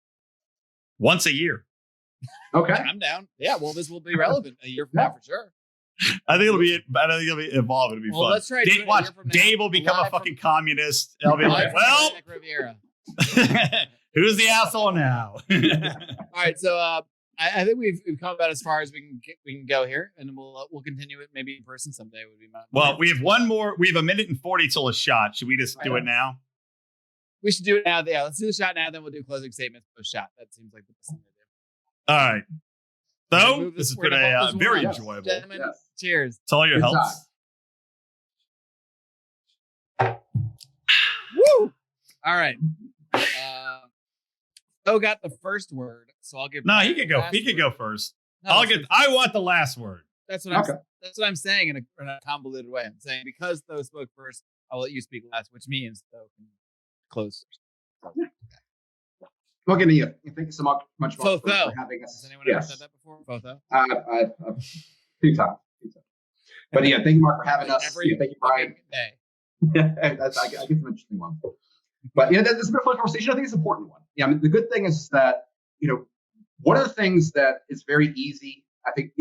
D: once a year.
E: Okay.
F: I'm down. Yeah, well, this will be relevant a year from now for sure.
D: I think it'll be evolve. It'll be
F: Well,
D: fun.
F: let's try to do it a
D: Watch,
F: year from now.
D: Dave will become a
F: Live
D: fucking
F: from-
D: communist. I'll be like,
F: Live from
D: well,
F: Atlantic Riviera.
D: who's the asshole now?
F: All right, so I think we've come about as far as we can go here, and we'll continue it maybe in person someday. Would be my
D: Well, we have one more. We have 1:40 till a shot. Should we just do it now?
F: we should do it now. Yeah, let's do the shot now. Then we'll do closing statements post shot. That seems like the best thing to do.
D: All right.
F: We're gonna
D: So
F: move
D: this has
F: we're
D: been
F: gonna
D: a
F: bump this
D: very
F: one up.
D: enjoyable.
F: Gentlemen,
E: Yes.
F: cheers.
D: Tell all your
E: Good
D: helps.
F: Woo! All right. So got the first word, so I'll give.
D: No,
F: Brian
D: he
F: the
D: could go.
F: last
D: He could
F: word.
D: go first.
F: No,
D: I'll
F: that's
D: get. I want the last word.
F: That's what I'm.
E: Okay.
F: That's what I'm saying in a convoluted way. I'm saying because Tho spoke first, I'll let you speak last, which means Tho can close first.
E: Well, again, thank you so much
F: Fofo.
E: for having us.
F: Has anyone ever
E: Yes.
F: said that before? Fofo?
E: A few times. But yeah, thank you, Mark, for having us.
F: Every
E: Thank you, Brian.
F: fucking day.
E: I get some interesting ones. But this has been a fun conversation. I think it's an important one. Yeah, I mean, the good thing is that, one of the things that is very easy, I think,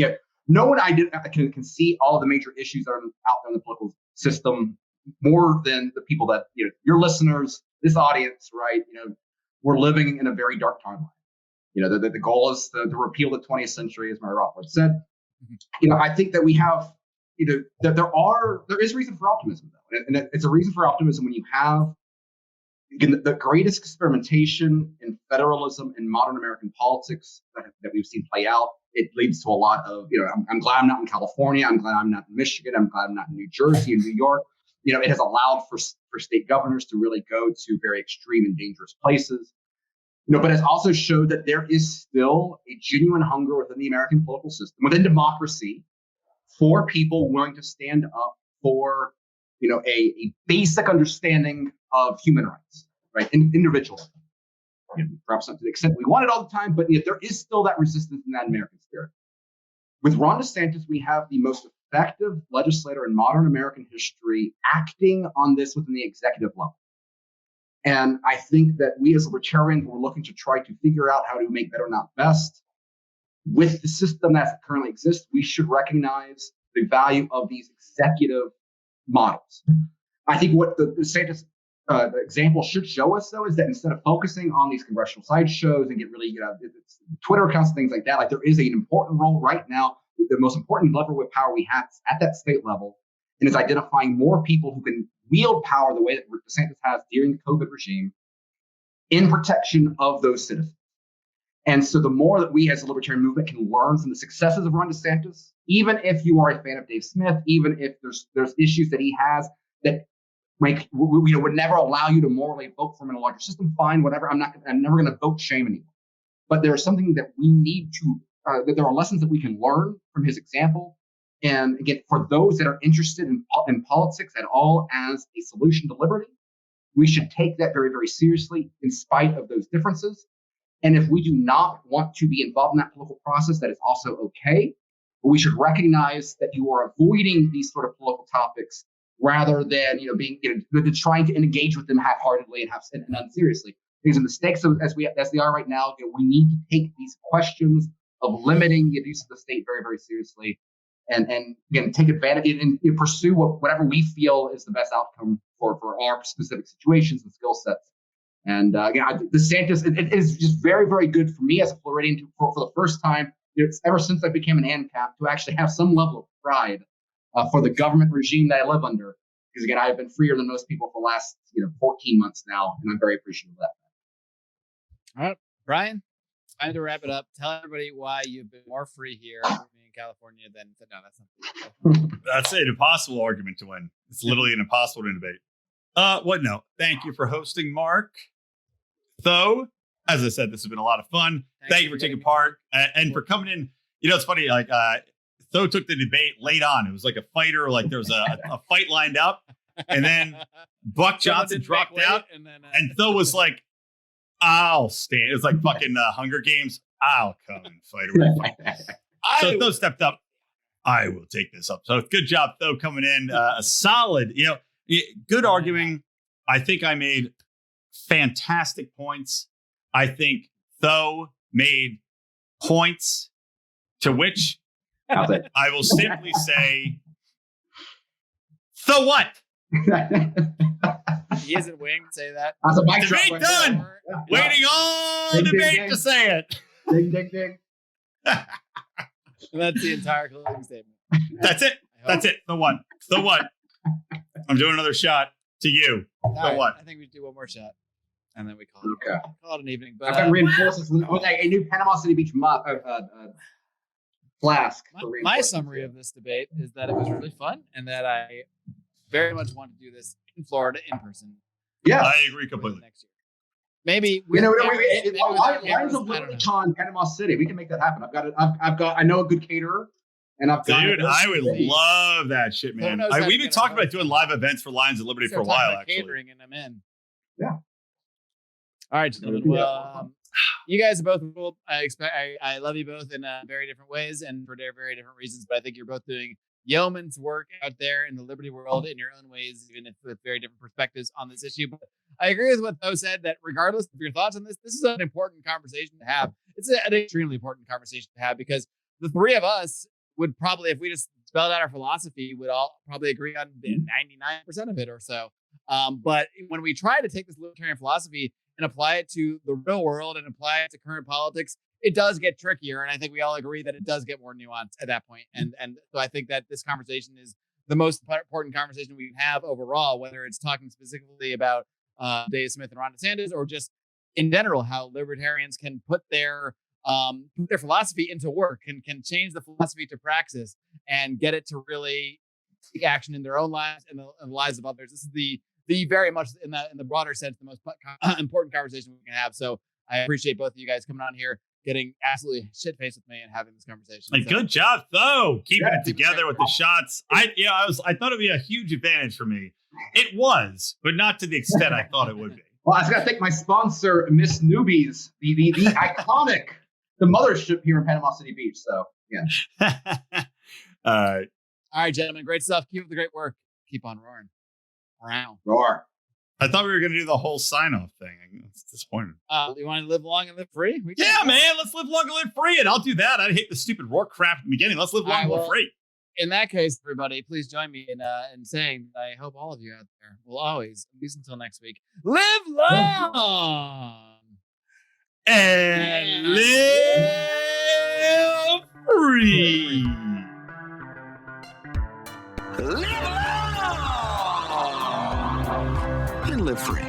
E: no one can see all the major issues that are out there in the political system more than the people that, your listeners, this audience, right? We're living in a very dark timeline. The goal is to repeal the 20th century, as Mary Rothbard said. I think that we have, that there is reason for optimism, though. And it's a reason for optimism when you have the greatest experimentation in federalism in modern American politics that we've seen play out. It leads to a lot of, I'm glad I'm not in California. I'm glad I'm not in Michigan. I'm glad I'm not in New Jersey and New York. It has allowed for state governors to really go to very extreme and dangerous places. But it's also showed that there is still a genuine hunger within the American political system, within democracy, for people willing to stand up for, a basic understanding of human rights, right? Individual. Perhaps not to the extent we want it all the time, but there is still that resistance in that American spirit. With Ron DeSantis, we have the most effective legislator in modern American history acting on this within the executive level. And I think that we as libertarians, we're looking to try to figure out how to make better, not best. With the system that currently exists, we should recognize the value of these executive models. I think what the DeSantis example should show us, though, is that instead of focusing on these congressional sideshows and get really, it's Twitter accounts, things like that, like there is an important role right now. The most important lever with power we have at that state level, and is identifying more people who can wield power the way that DeSantis has during the COVID regime in protection of those citizens. And so the more that we as a libertarian movement can learn from the successes of Ron DeSantis, even if you are a fan of Dave Smith, even if there's issues that he has that would never allow you to morally vote for him in a larger system, fine, whatever. I'm never going to vote shame anyone. But there's something that we need to, that there are lessons that we can learn from his example. And again, for those that are interested in politics at all as a solution to liberty, we should take that very, very seriously in spite of those differences. And if we do not want to be involved in that political process, that is also okay. But we should recognize that you are avoiding these sort of political topics rather than being trying to engage with them half-heartedly and unseriously. Because the stakes as they are right now, we need to take these questions of limiting the abuse of the state very, very seriously. and again, take advantage and pursue whatever we feel is the best outcome for our specific situations and skill sets. And again, DeSantis, it is just very, very good for me as a Floridian for the first time, ever since I became an ANCAP, to actually have some level of pride for the government regime that I live under. Because again, I have been freer than most people for the last 14 months now, and I'm very appreciative of that.
F: All right, Brian, time to wrap it up. Tell everybody why you've been more free here in California than no, that's not free.
D: That's an impossible argument to win. It's literally an impossible to debate. What? No. Thank you for hosting, Mark. Though, as I said, this has been a lot of fun. Thank you for taking part and for coming in. It's funny. Like, Though took the debate late on. It was like a fighter. Like there was a fight lined up, and then Buck Johnson dropped out, and Though was like, "I'll stand." It was like fucking Hunger Games. I'll come and fight. So Though stepped up. I will take this up. So good job, Though, coming in. A solid, good arguing. I think I made fantastic points. I think Though made points to which I will simply say, so what?
F: He isn't waiting to say that.
D: Debate done. Yeah. Waiting all debate to say it.
E: Ding, ding, ding.
F: That's the entire closing statement.
D: That's it. That's it. So what? So what? I'm doing another shot to you. So what?
F: I think we should do one more shot, and then we call it an evening. But
E: I've got reinforcements with a new Panama City Beach flask.
F: My summary of this debate is that it was really fun, and that I very much want to do this in Florida in person.
E: Yeah,
D: I agree completely.
F: Next year, maybe
E: Lions of LibertyCon, Panama City. We can make that happen. I know a good caterer, and I've got.
D: Dude, I would love that shit, man. We've been talking about doing live events for Lions of Liberty for a while, actually.
F: Catering, and I'm in.
E: Yeah.
F: All right, gentlemen. Well, you guys are both cool. I love you both in very different ways and for very different reasons. But I think you're both doing yeoman's work out there in the Liberty world in your own ways, even if with very different perspectives on this issue. But I agree with what Though said, that regardless of your thoughts on this, this is an important conversation to have. It's an extremely important conversation to have, because the three of us would probably, if we just spelled out our philosophy, would all probably agree on 99% of it or so. But when we try to take this libertarian philosophy and apply it to the real world and apply it to current politics, it does get trickier. And I think we all agree that it does get more nuanced at that point. And so I think that this conversation is the most important conversation we can have overall, whether it's talking specifically about Dave Smith and Ron DeSantis, or just in general, how libertarians can put their philosophy into work and can change the philosophy to praxis and get it to really take action in their own lives and the lives of others. This is the very much in the broader sense, the most important conversation we can have. So I appreciate both of you guys coming on here, getting absolutely shit-faced with me and having this conversation.
D: Like, good job, Though, keeping it together with the shots. I thought it'd be a huge advantage for me. It was, but not to the extent I thought it would be.
E: Well, I was going to thank my sponsor, Miss Newbies, the iconic, the mothership here in Panama City Beach. So, yeah.
D: All
F: right, gentlemen. Great stuff. Keep up the great work. Keep on roaring.
E: Roar.
D: I thought we were going to do the whole sign-off thing. It's disappointing.
F: You want to live long and live free?
D: Man. Let's live long and live free. And I'll do that. I hate the stupid roar crap at the beginning. Let's live long and live free.
F: In that case, everybody, please join me in saying that I hope all of you out there will always, at least until next week, live long
D: and live free.
C: Live long and live free.